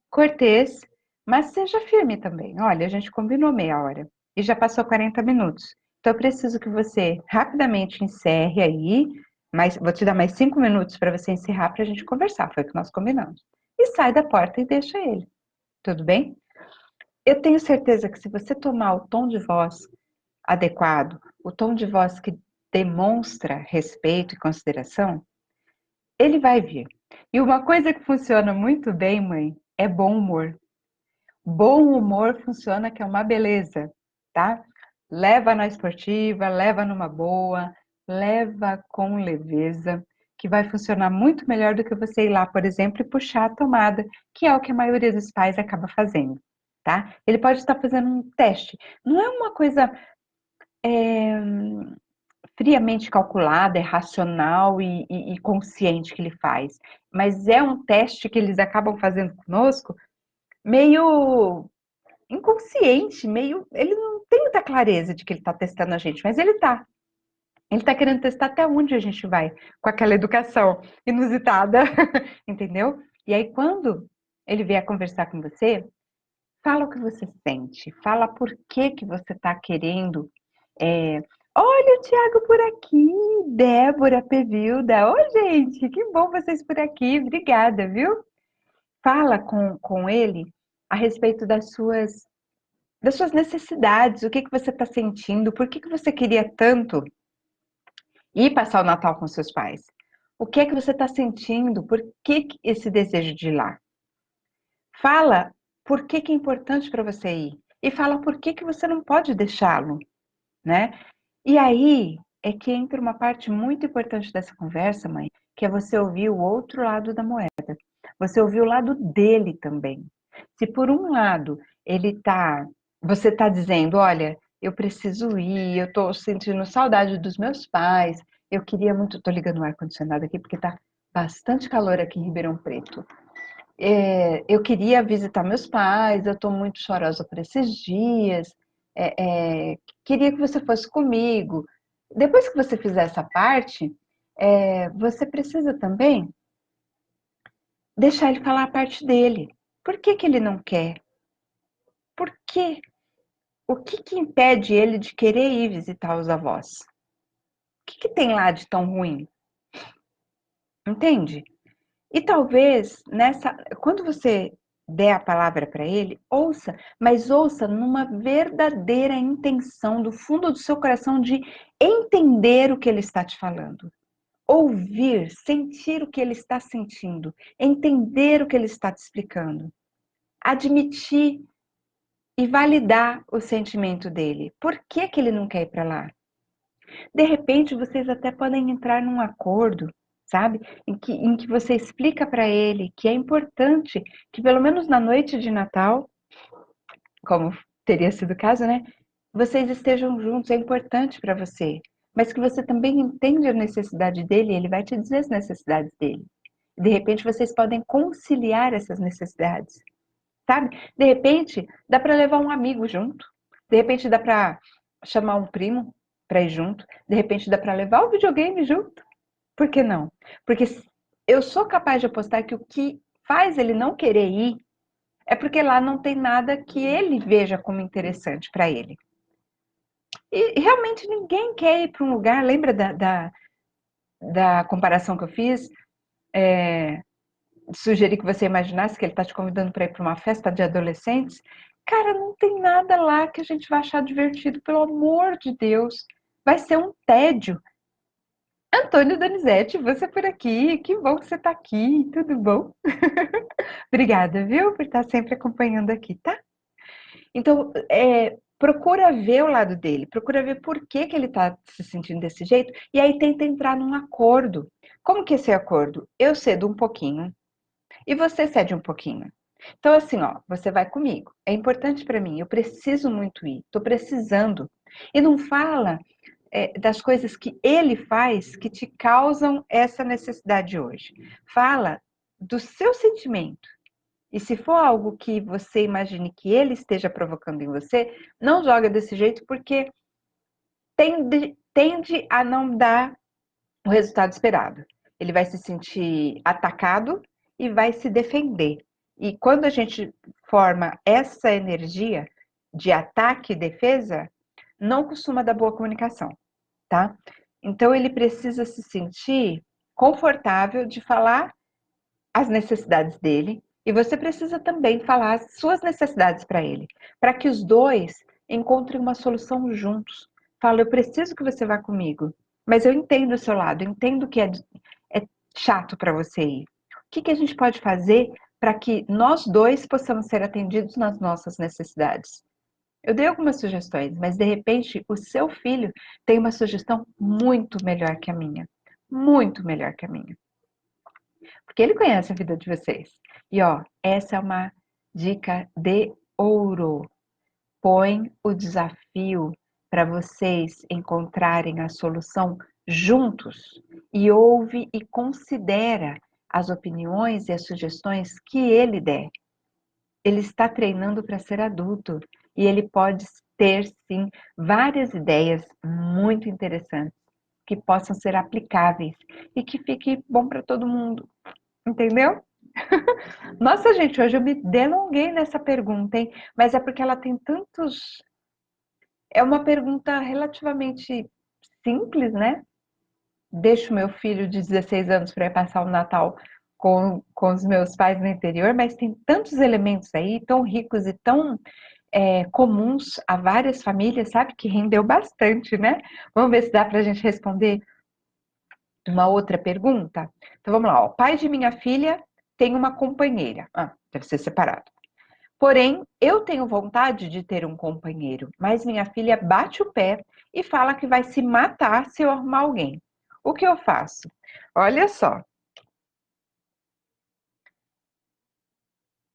cortês, mas seja firme também. Olha, a gente combinou meia hora e já passou 40 minutos. Então, eu preciso que você rapidamente encerre aí, mas vou te dar mais 5 minutos para você encerrar para a gente conversar, foi o que nós combinamos. E sai da porta e deixa ele. Tudo bem? Eu tenho certeza que se você tomar o tom de voz adequado, o tom de voz que demonstra respeito e consideração, ele vai vir. E uma coisa que funciona muito bem, mãe, é bom humor. Bom humor funciona que é uma beleza, tá? Leva na esportiva, leva numa boa, leva com leveza, que vai funcionar muito melhor do que você ir lá, por exemplo, e puxar a tomada, que é o que a maioria dos pais acaba fazendo, tá? Ele pode estar fazendo um teste. Não é uma coisa friamente calculada, é racional e consciente que ele faz. Mas é um teste que eles acabam fazendo conosco meio inconsciente, meio. Ele não tem muita clareza de que ele está testando a gente, mas ele está. Ele está querendo testar até onde a gente vai com aquela educação inusitada, entendeu? E aí, quando ele vier conversar com você, fala o que você sente, fala por que que você está querendo. Olha o Thiago por aqui, Débora, Pevilda. Oi, gente, que bom vocês por aqui, obrigada, viu? Fala com ele a respeito das suas necessidades, o que que você está sentindo, por que que você queria tanto ir passar o Natal com seus pais. O que é que você está sentindo? Por que esse desejo de ir lá? Fala por que é importante para você ir. E fala por que você não pode deixá-lo, né? E aí é que entra uma parte muito importante dessa conversa, mãe, que é você ouvir o outro lado da moeda. Você ouvir o lado dele também. Se por um lado você tá dizendo, olha, eu preciso ir, eu tô sentindo saudade dos meus pais, eu queria muito, tô ligando o ar-condicionado aqui porque tá bastante calor aqui em Ribeirão Preto. Eu queria visitar meus pais, eu tô muito chorosa por esses dias, queria que você fosse comigo. Depois que você fizer essa parte, você precisa também deixar ele falar a parte dele. Por que que ele não quer? Por quê? O que que impede ele de querer ir visitar os avós? O que que tem lá de tão ruim? Entende? E talvez quando você der a palavra para ele, ouça, mas ouça numa verdadeira intenção do fundo do seu coração de entender o que ele está te falando. Ouvir, sentir o que ele está sentindo, entender o que ele está te explicando, admitir e validar o sentimento dele. Por que que ele não quer ir para lá? De repente, vocês até podem entrar num acordo, sabe? Em que você explica para ele que é importante que, pelo menos na noite de Natal, como teria sido o caso, né? Vocês estejam juntos, é importante para você. Mas que você também entende a necessidade dele, ele vai te dizer as necessidades dele. De repente, vocês podem conciliar essas necessidades, sabe? De repente, dá para levar um amigo junto. De repente, dá para chamar um primo para ir junto. De repente, dá para levar o videogame junto. Por que não? Porque eu sou capaz de apostar que o que faz ele não querer ir é porque lá não tem nada que ele veja como interessante para ele. E realmente ninguém quer ir para um lugar. Lembra da comparação que eu fiz? Sugerir que você imaginasse que ele está te convidando para ir para uma festa de adolescentes. Cara, não tem nada lá que a gente vai achar divertido, pelo amor de Deus. Vai ser um tédio. Antônio Donizete, você por aqui, que bom que você está aqui, tudo bom? Obrigada, viu, por estar sempre acompanhando aqui, tá? Então, procura ver o lado dele, procura ver por que ele está se sentindo desse jeito, e aí tenta entrar num acordo. Como que é esse acordo? Eu cedo um pouquinho, e você cede um pouquinho. Então, assim, ó, você vai comigo. É importante para mim, eu preciso muito ir, tô precisando. E não fala das coisas que ele faz que te causam essa necessidade hoje. Fala do seu sentimento. E se for algo que você imagine que ele esteja provocando em você, não joga desse jeito porque tende a não dar o resultado esperado. Ele vai se sentir atacado e vai se defender. E quando a gente forma essa energia de ataque e defesa, não costuma dar boa comunicação, tá? Então ele precisa se sentir confortável de falar as necessidades dele e você precisa também falar as suas necessidades para ele, para que os dois encontrem uma solução juntos. Fala, eu preciso que você vá comigo, mas eu entendo o seu lado, eu entendo que é chato para você ir. O que a gente pode fazer para que nós dois possamos ser atendidos nas nossas necessidades? Eu dei algumas sugestões, mas de repente o seu filho tem uma sugestão muito melhor que a minha. Muito melhor que a minha. Porque ele conhece a vida de vocês. E ó, essa é uma dica de ouro. Põe o desafio para vocês encontrarem a solução juntos e ouve e considera as opiniões e as sugestões que ele der. Ele está treinando para ser adulto e ele pode ter, sim, várias ideias muito interessantes que possam ser aplicáveis e que fique bom para todo mundo, entendeu? Nossa, gente, hoje eu me delonguei nessa pergunta, hein? Mas é porque ela tem tantos. É uma pergunta relativamente simples, né? Deixo meu filho de 16 anos para ir passar o Natal com os meus pais no interior, mas tem tantos elementos aí, tão ricos e tão comuns a várias famílias, sabe? Que rendeu bastante, né? Vamos ver se dá para a gente responder uma outra pergunta? Então vamos lá, ó. Pai de minha filha tem uma companheira. Ah, deve ser separado. Porém, eu tenho vontade de ter um companheiro, mas minha filha bate o pé e fala que vai se matar se eu arrumar alguém. O que eu faço? Olha só,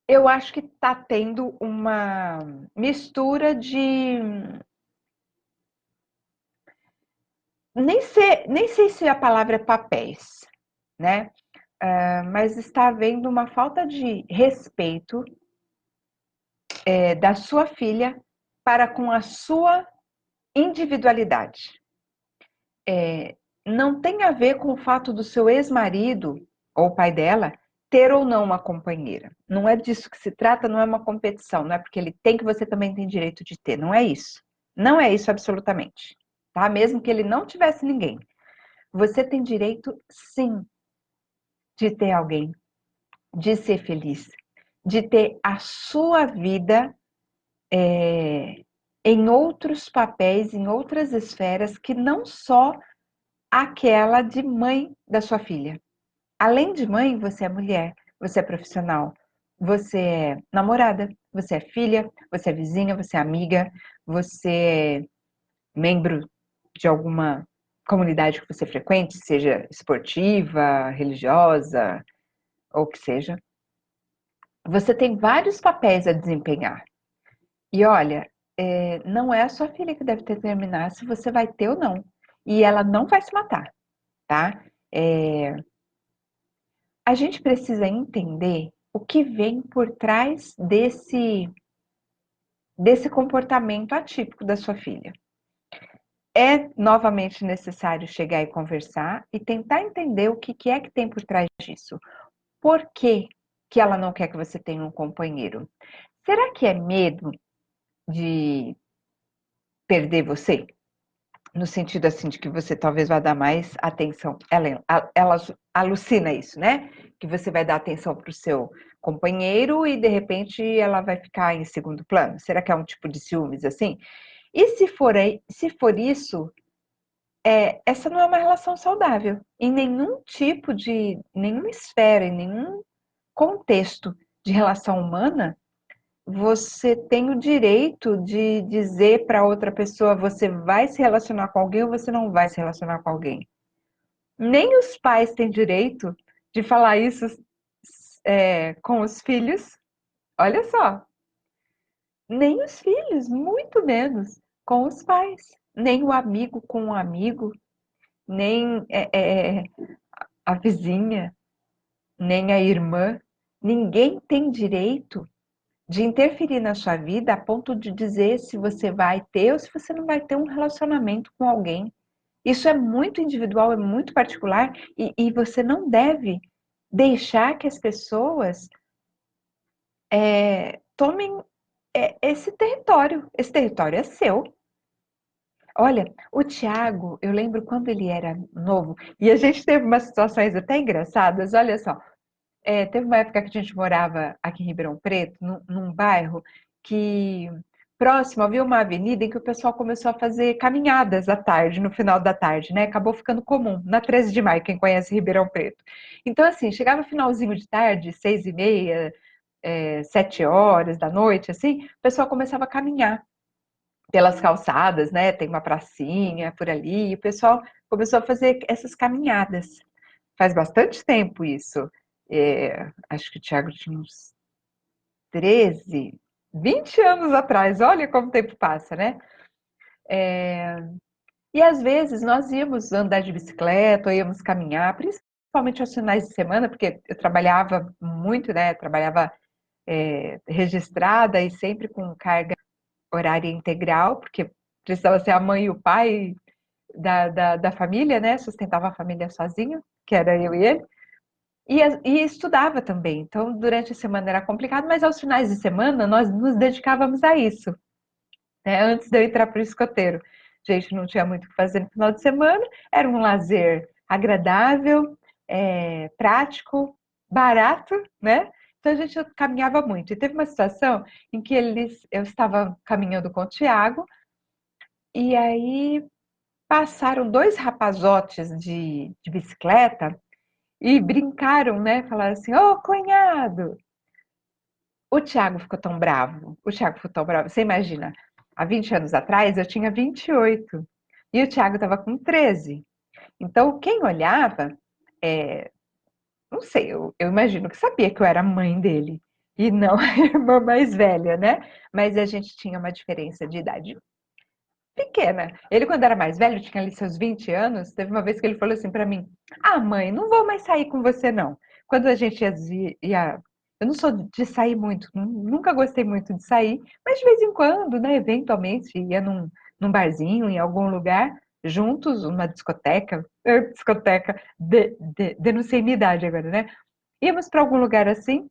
eu acho que está tendo uma mistura de. Nem sei se a palavra é papéis, né? Mas está havendo uma falta de respeito da sua filha para com a sua individualidade. Não tem a ver com o fato do seu ex-marido, ou pai dela, ter ou não uma companheira. Não é disso que se trata, não é uma competição, não é porque ele tem que você também tem direito de ter, não é isso. Não é isso absolutamente, tá? Mesmo que ele não tivesse ninguém. Você tem direito, sim, de ter alguém, de ser feliz, de ter a sua vida em outros papéis, em outras esferas, que não só aquela de mãe da sua filha. Além de mãe, você é mulher, você é profissional, você é namorada, você é filha, você é vizinha, você é amiga, você é membro de alguma comunidade que você frequente, seja esportiva, religiosa, ou que seja. Você tem vários papéis a desempenhar. E olha, não é a sua filha que deve determinar se você vai ter ou não. E ela não vai se matar, tá? A gente precisa entender o que vem por trás desse comportamento atípico da sua filha. É novamente necessário chegar e conversar e tentar entender o que é que tem por trás disso. Por que que ela não quer que você tenha um companheiro? Será que é medo de perder você? No sentido assim de que você talvez vá dar mais atenção. Ela alucina isso, né? Que você vai dar atenção para o seu companheiro e de repente ela vai ficar em segundo plano. Será que é um tipo de ciúmes assim? E se for isso, essa não é uma relação saudável. Em nenhuma esfera, em nenhum contexto de relação humana, você tem o direito de dizer para outra pessoa: você vai se relacionar com alguém ou você não vai se relacionar com alguém. Nem os pais têm direito de falar isso com os filhos. Olha só, nem os filhos, muito menos com os pais. Nem o amigo com o amigo, nem a vizinha, nem a irmã. Ninguém tem direito de interferir na sua vida a ponto de dizer se você vai ter ou se você não vai ter um relacionamento com alguém. Isso é muito individual, é muito particular e você não deve deixar que as pessoas tomem esse território. Esse território é seu. Olha, o Tiago, eu lembro quando ele era novo, e a gente teve umas situações até engraçadas. Olha só, teve uma época que a gente morava aqui em Ribeirão Preto, num bairro que próximo havia uma avenida em que o pessoal começou a fazer caminhadas à tarde, no final da tarde, né? Acabou ficando comum, na 13 de maio, quem conhece Ribeirão Preto. Então, assim, chegava finalzinho de tarde, 6h30, 7 horas da noite, assim, o pessoal começava a caminhar pelas calçadas, né? Tem uma pracinha por ali, e o pessoal começou a fazer essas caminhadas. Faz bastante tempo isso. Acho que o Thiago tinha uns 13, 20 anos atrás. Olha como o tempo passa, né? E às vezes nós íamos andar de bicicleta, ou íamos caminhar, principalmente aos finais de semana, porque eu trabalhava muito, né? Trabalhava registrada e sempre com carga horária integral, porque precisava ser a mãe e o pai da família, né? Sustentava a família sozinho, que era eu e ele. E estudava também. Então, durante a semana era complicado, mas aos finais de semana nós nos dedicávamos a isso, né? Antes de eu entrar para o escoteiro. A gente não tinha muito o que fazer no final de semana, era um lazer agradável, prático, barato, né? Então a gente caminhava muito. E teve uma situação em que eu estava caminhando com o Tiago, e aí passaram dois rapazotes de bicicleta e brincaram, né? Falaram assim: Ô, cunhado! O Tiago ficou tão bravo. O Tiago ficou tão bravo. Você imagina, há 20 anos atrás eu tinha 28 e o Tiago estava com 13. Então, quem olhava, não sei, eu imagino que sabia que eu era a mãe dele e não a irmã mais velha, né? Mas a gente tinha uma diferença de idade pequena. Ele, quando era mais velho, tinha ali seus 20 anos, teve uma vez que ele falou assim para mim: Ah, mãe, não vou mais sair com você, não. Quando a gente ia. Eu não sou de sair muito, nunca gostei muito de sair, mas de vez em quando, né, eventualmente, ia num barzinho, em algum lugar, juntos, uma discoteca, discoteca, denunciei minha idade agora, né? Íamos para algum lugar assim.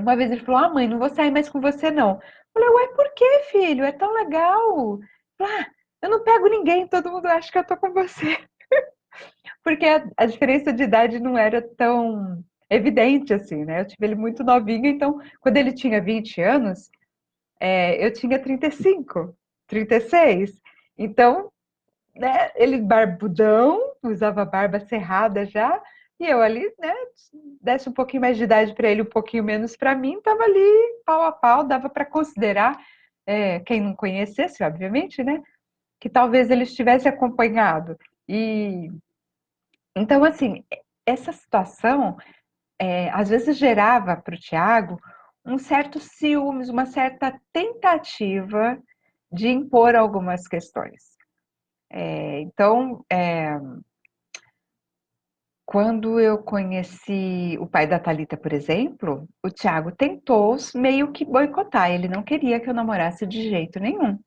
Uma vez ele falou: Ah, mãe, não vou sair mais com você, não. Eu falei: Ué, por que, filho? É tão legal. Ah, eu não pego ninguém, todo mundo acha que eu tô com você. Porque a diferença de idade não era tão evidente assim, né? Eu tive ele muito novinho, então, quando ele tinha 20 anos, eu tinha 35, 36. Então, né, ele barbudão, usava barba cerrada já, e eu ali, né, desse um pouquinho mais de idade para ele, um pouquinho menos para mim, tava ali pau a pau, dava para considerar, quem não conhecesse, obviamente, né, que talvez ele estivesse acompanhado. E então, assim, essa situação, às vezes gerava para o Tiago um certo ciúmes, uma certa tentativa de impor algumas questões. Então, quando eu conheci o pai da Thalita, por exemplo, o Thiago tentou meio que boicotar. Ele não queria que eu namorasse de jeito nenhum.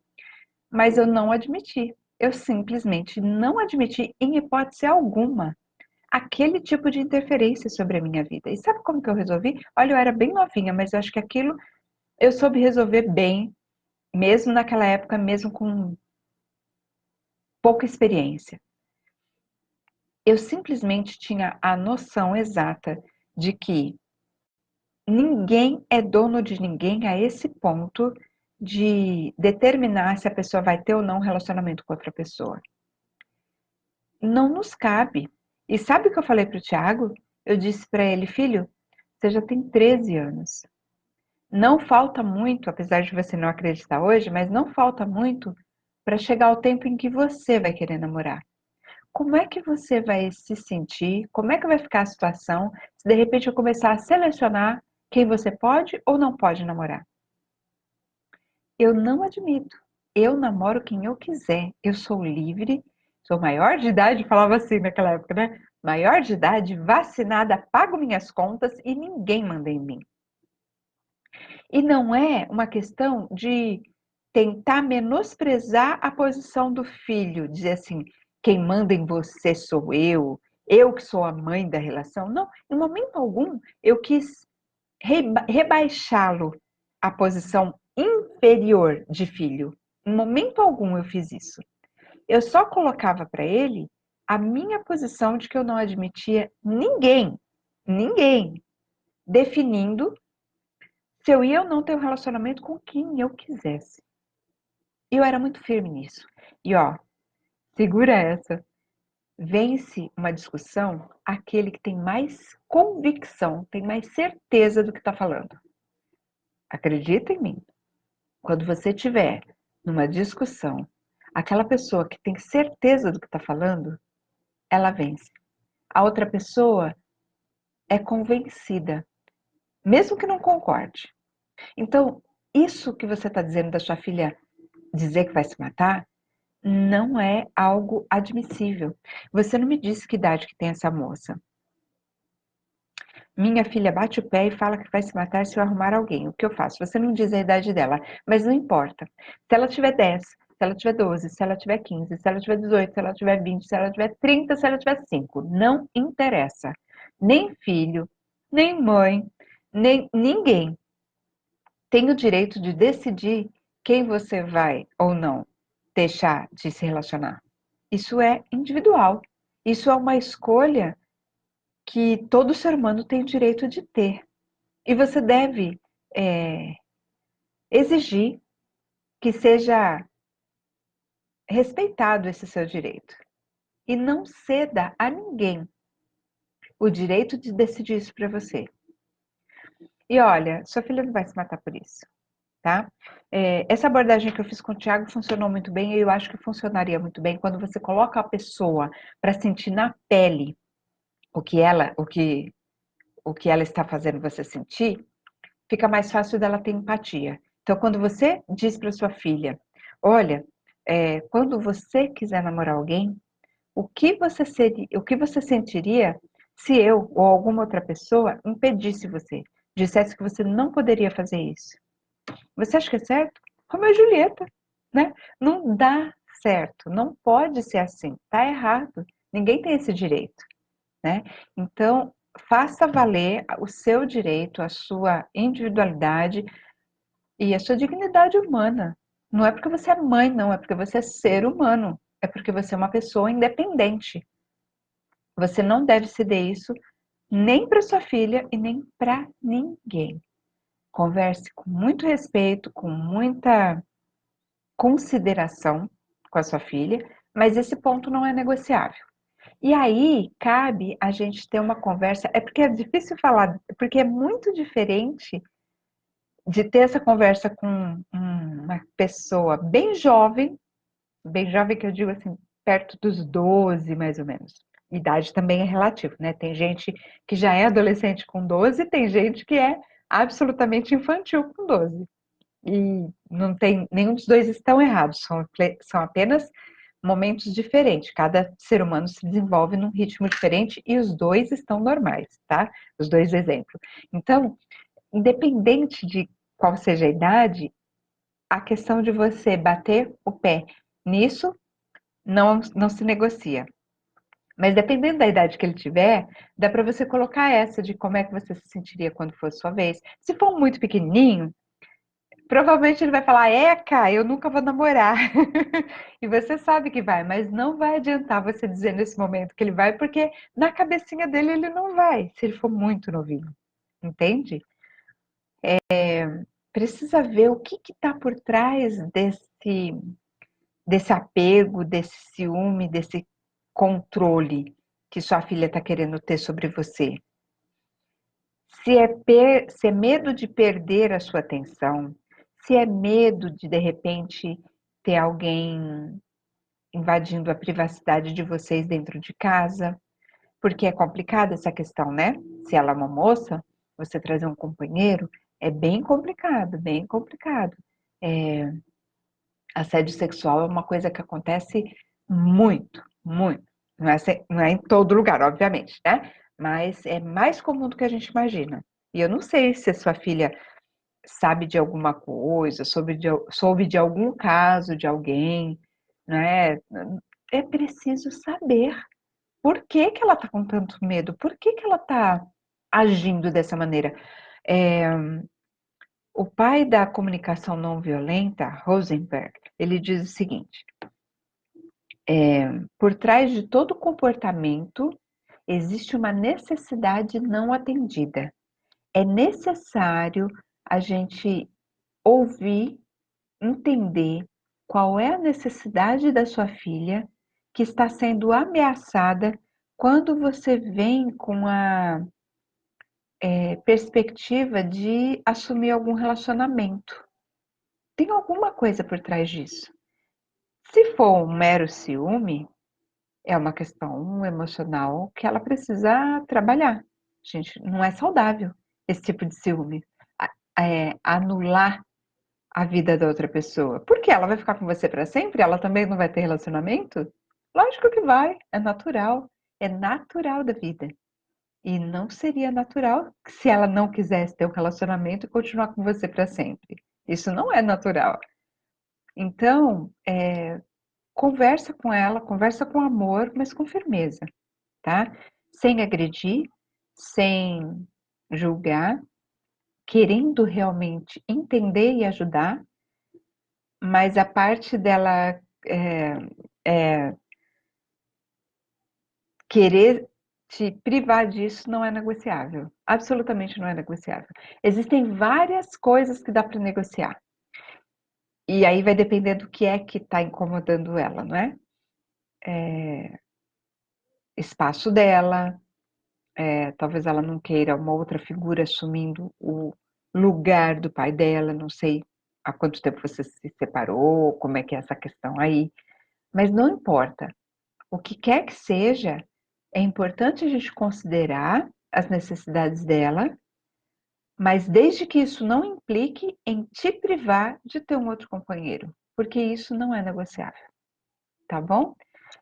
Mas eu não admiti. Eu simplesmente não admiti, em hipótese alguma, aquele tipo de interferência sobre a minha vida. E sabe como que eu resolvi? Olha, eu era bem novinha, mas eu acho que aquilo eu soube resolver bem, mesmo naquela época, mesmo com pouca experiência. Eu simplesmente tinha a noção exata de que ninguém é dono de ninguém a esse ponto de determinar se a pessoa vai ter ou não um relacionamento com outra pessoa. Não nos cabe. E sabe o que eu falei para o Tiago? Eu disse para ele: filho, você já tem 13 anos. Não falta muito, apesar de você não acreditar hoje, mas não falta muito para chegar o tempo em que você vai querer namorar. Como é que você vai se sentir? Como é que vai ficar a situação se de repente eu começar a selecionar quem você pode ou não pode namorar? Eu não admito. Eu namoro quem eu quiser. Eu sou livre, sou maior de idade, falava assim naquela época, né? Maior de idade, vacinada, pago minhas contas e ninguém manda em mim. E não é uma questão de tentar menosprezar a posição do filho, dizer assim, quem manda em você sou eu que sou a mãe da relação. Não, em momento algum eu quis rebaixá-lo à posição inferior de filho. Em momento algum eu fiz isso. Eu só colocava para ele a minha posição de que eu não admitia ninguém, definindo se eu ia ou não ter um relacionamento com quem eu quisesse. E eu era muito firme nisso. E ó, segura essa. Vence uma discussão aquele que tem mais convicção, tem mais certeza do que está falando. Acredita em mim. Quando você tiver numa discussão, aquela pessoa que tem certeza do que está falando, ela vence. A outra pessoa é convencida, mesmo que não concorde. Então, isso que você está dizendo da sua filha dizer que vai se matar não é algo admissível. Você não me disse que idade que tem essa moça. Minha filha bate o pé e fala que vai se matar se eu arrumar alguém. O que eu faço? Você não diz a idade dela, mas não importa. Se ela tiver 10, se ela tiver 12, se ela tiver 15, se ela tiver 18, se ela tiver 20, se ela tiver 30, se ela tiver 5, não interessa. Nem filho, nem mãe, nem ninguém tem o direito de decidir quem você vai ou não deixar de se relacionar. Isso é individual. Isso é uma escolha que todo ser humano tem o direito de ter. E você deve exigir que seja respeitado esse seu direito. E não ceda a ninguém o direito de decidir isso para você. E olha, sua filha não vai se matar por isso, tá? Essa abordagem que eu fiz com o Thiago funcionou muito bem e eu acho que funcionaria muito bem quando você coloca a pessoa para sentir na pele o que ela está fazendo você sentir, fica mais fácil dela ter empatia. Então, quando você diz para sua filha, olha, quando você quiser namorar alguém, o que você sentiria se eu ou alguma outra pessoa impedisse você, dissesse que você não poderia fazer isso? Você acha que é certo? Romeu e Julieta, né? Não dá certo, não pode ser assim, tá errado. Ninguém tem esse direito, né? Então, faça valer o seu direito, a sua individualidade e a sua dignidade humana. Não é porque você é mãe, não, é porque você é ser humano, é porque você é uma pessoa independente. Você não deve ceder isso nem para sua filha e nem para ninguém. Converse com muito respeito, com muita consideração com a sua filha, mas esse ponto não é negociável. E aí cabe a gente ter uma conversa, é porque é difícil falar, porque é muito diferente de ter essa conversa com uma pessoa bem jovem que eu digo assim, perto dos 12 mais ou menos. Idade também é relativo, né? Tem gente que já é adolescente com 12, tem gente que é absolutamente infantil com 12. E não tem, nenhum dos dois estão errados, são apenas momentos diferentes. Cada ser humano se desenvolve num ritmo diferente e os dois estão normais, tá? Os dois exemplos. Então, independente de qual seja a idade, a questão de você bater o pé nisso não se negocia. Mas dependendo da idade que ele tiver, dá para você colocar essa de como é que você se sentiria quando fosse sua vez. Se for muito pequenininho, provavelmente ele vai falar: Eca, eu nunca vou namorar. E você sabe que vai, mas não vai adiantar você dizer nesse momento que ele vai, porque na cabecinha dele ele não vai, se ele for muito novinho. Entende? Precisa ver o que está por trás desse apego, desse ciúme, desse controle que sua filha está querendo ter sobre você. Se é medo de perder a sua atenção, se é medo de repente, ter alguém invadindo a privacidade de vocês dentro de casa, porque é complicada essa questão, né? Se ela é uma moça, você trazer um companheiro, é bem complicado, bem complicado. Assédio sexual é uma coisa que acontece muito, muito. Não é em todo lugar, obviamente, né? Mas é mais comum do que a gente imagina. E eu não sei se a sua filha sabe de alguma coisa, soube de algum caso de alguém, né? É preciso saber por que que ela está com tanto medo, por que que ela está agindo dessa maneira. É, o pai da comunicação não violenta, Rosenberg, ele diz o seguinte: por trás de todo comportamento existe uma necessidade não atendida. É necessário a gente ouvir, entender qual é a necessidade da sua filha que está sendo ameaçada quando você vem com a perspectiva de assumir algum relacionamento. Tem alguma coisa por trás disso. Se for um mero ciúme, é uma questão emocional que ela precisa trabalhar. Gente, não é saudável esse tipo de ciúme. Anular a vida da outra pessoa. Por quê? Ela vai ficar com você para sempre? Ela também não vai ter relacionamento? Lógico que vai, é natural da vida. E não seria natural se ela não quisesse ter um relacionamento e continuar com você para sempre. Isso não é natural. Então, conversa com ela, conversa com amor, mas com firmeza, tá? Sem agredir, sem julgar, querendo realmente entender e ajudar, mas a parte dela querer te privar disso não é negociável. Absolutamente não é negociável. Existem várias coisas que dá para negociar. E aí vai depender do que é que está incomodando ela, não é? Espaço dela, talvez ela não queira uma outra figura assumindo o lugar do pai dela, não sei há quanto tempo você se separou, como é que é essa questão aí, mas não importa. O que quer que seja, é importante a gente considerar as necessidades dela, mas desde que isso não implique em te privar de ter um outro companheiro, porque isso não é negociável, tá bom?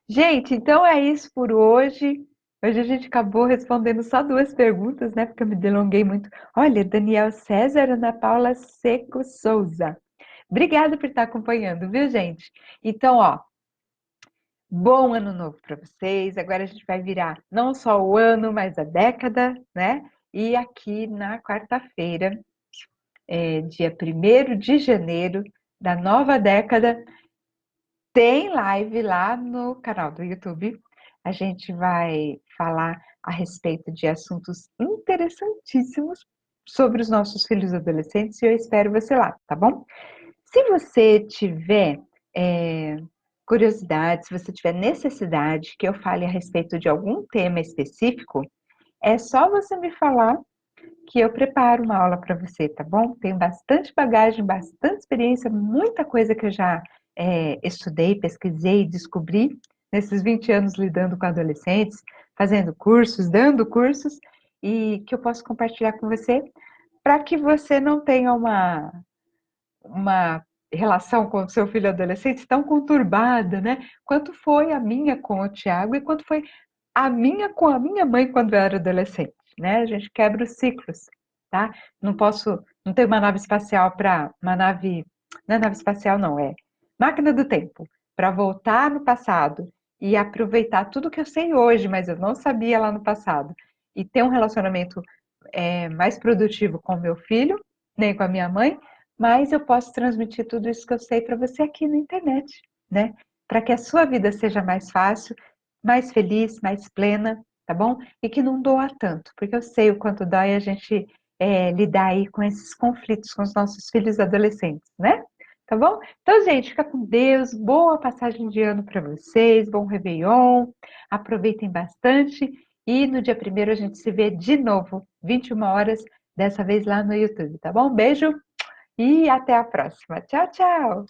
Gente, então é isso por hoje. Hoje a gente acabou respondendo só 2 perguntas, né? Porque eu me delonguei muito. Olha, Daniel César, Ana Paula Seco Souza. Obrigada por estar acompanhando, viu, gente? Então, ó, bom ano novo para vocês. Agora a gente vai virar não só o ano, mas a década, né? E aqui na quarta-feira, dia 1º de janeiro da nova década, tem live lá no canal do YouTube. A gente vai falar a respeito de assuntos interessantíssimos sobre os nossos filhos adolescentes e eu espero você lá, tá bom? Se você tiver curiosidade, se você tiver necessidade que eu fale a respeito de algum tema específico, é só você me falar que eu preparo uma aula para você, tá bom? Tenho bastante bagagem, bastante experiência, muita coisa que eu já estudei, pesquisei, descobri nesses 20 anos lidando com adolescentes, fazendo cursos, dando cursos, e que eu posso compartilhar com você para que você não tenha uma relação com o seu filho adolescente tão conturbada, né? Quanto foi a minha com o Tiago e quanto foi a minha com a minha mãe quando eu era adolescente, né? A gente quebra os ciclos, tá? Não tenho uma nave espacial para não é nave espacial não, é máquina do tempo, para voltar no passado e aproveitar tudo que eu sei hoje, mas eu não sabia lá no passado, e ter um relacionamento mais produtivo com meu filho, nem com a minha mãe, mas eu posso transmitir tudo isso que eu sei para você aqui na internet, né? Para que a sua vida seja mais fácil, mais feliz, mais plena, tá bom? E que não doa tanto, porque eu sei o quanto dói a gente lidar aí com esses conflitos com os nossos filhos adolescentes, né? Tá bom? Então, gente, fica com Deus, boa passagem de ano para vocês, bom Réveillon, aproveitem bastante e no dia 1º a gente se vê de novo, 21 horas, dessa vez lá no YouTube, tá bom? Beijo e até a próxima. Tchau, tchau!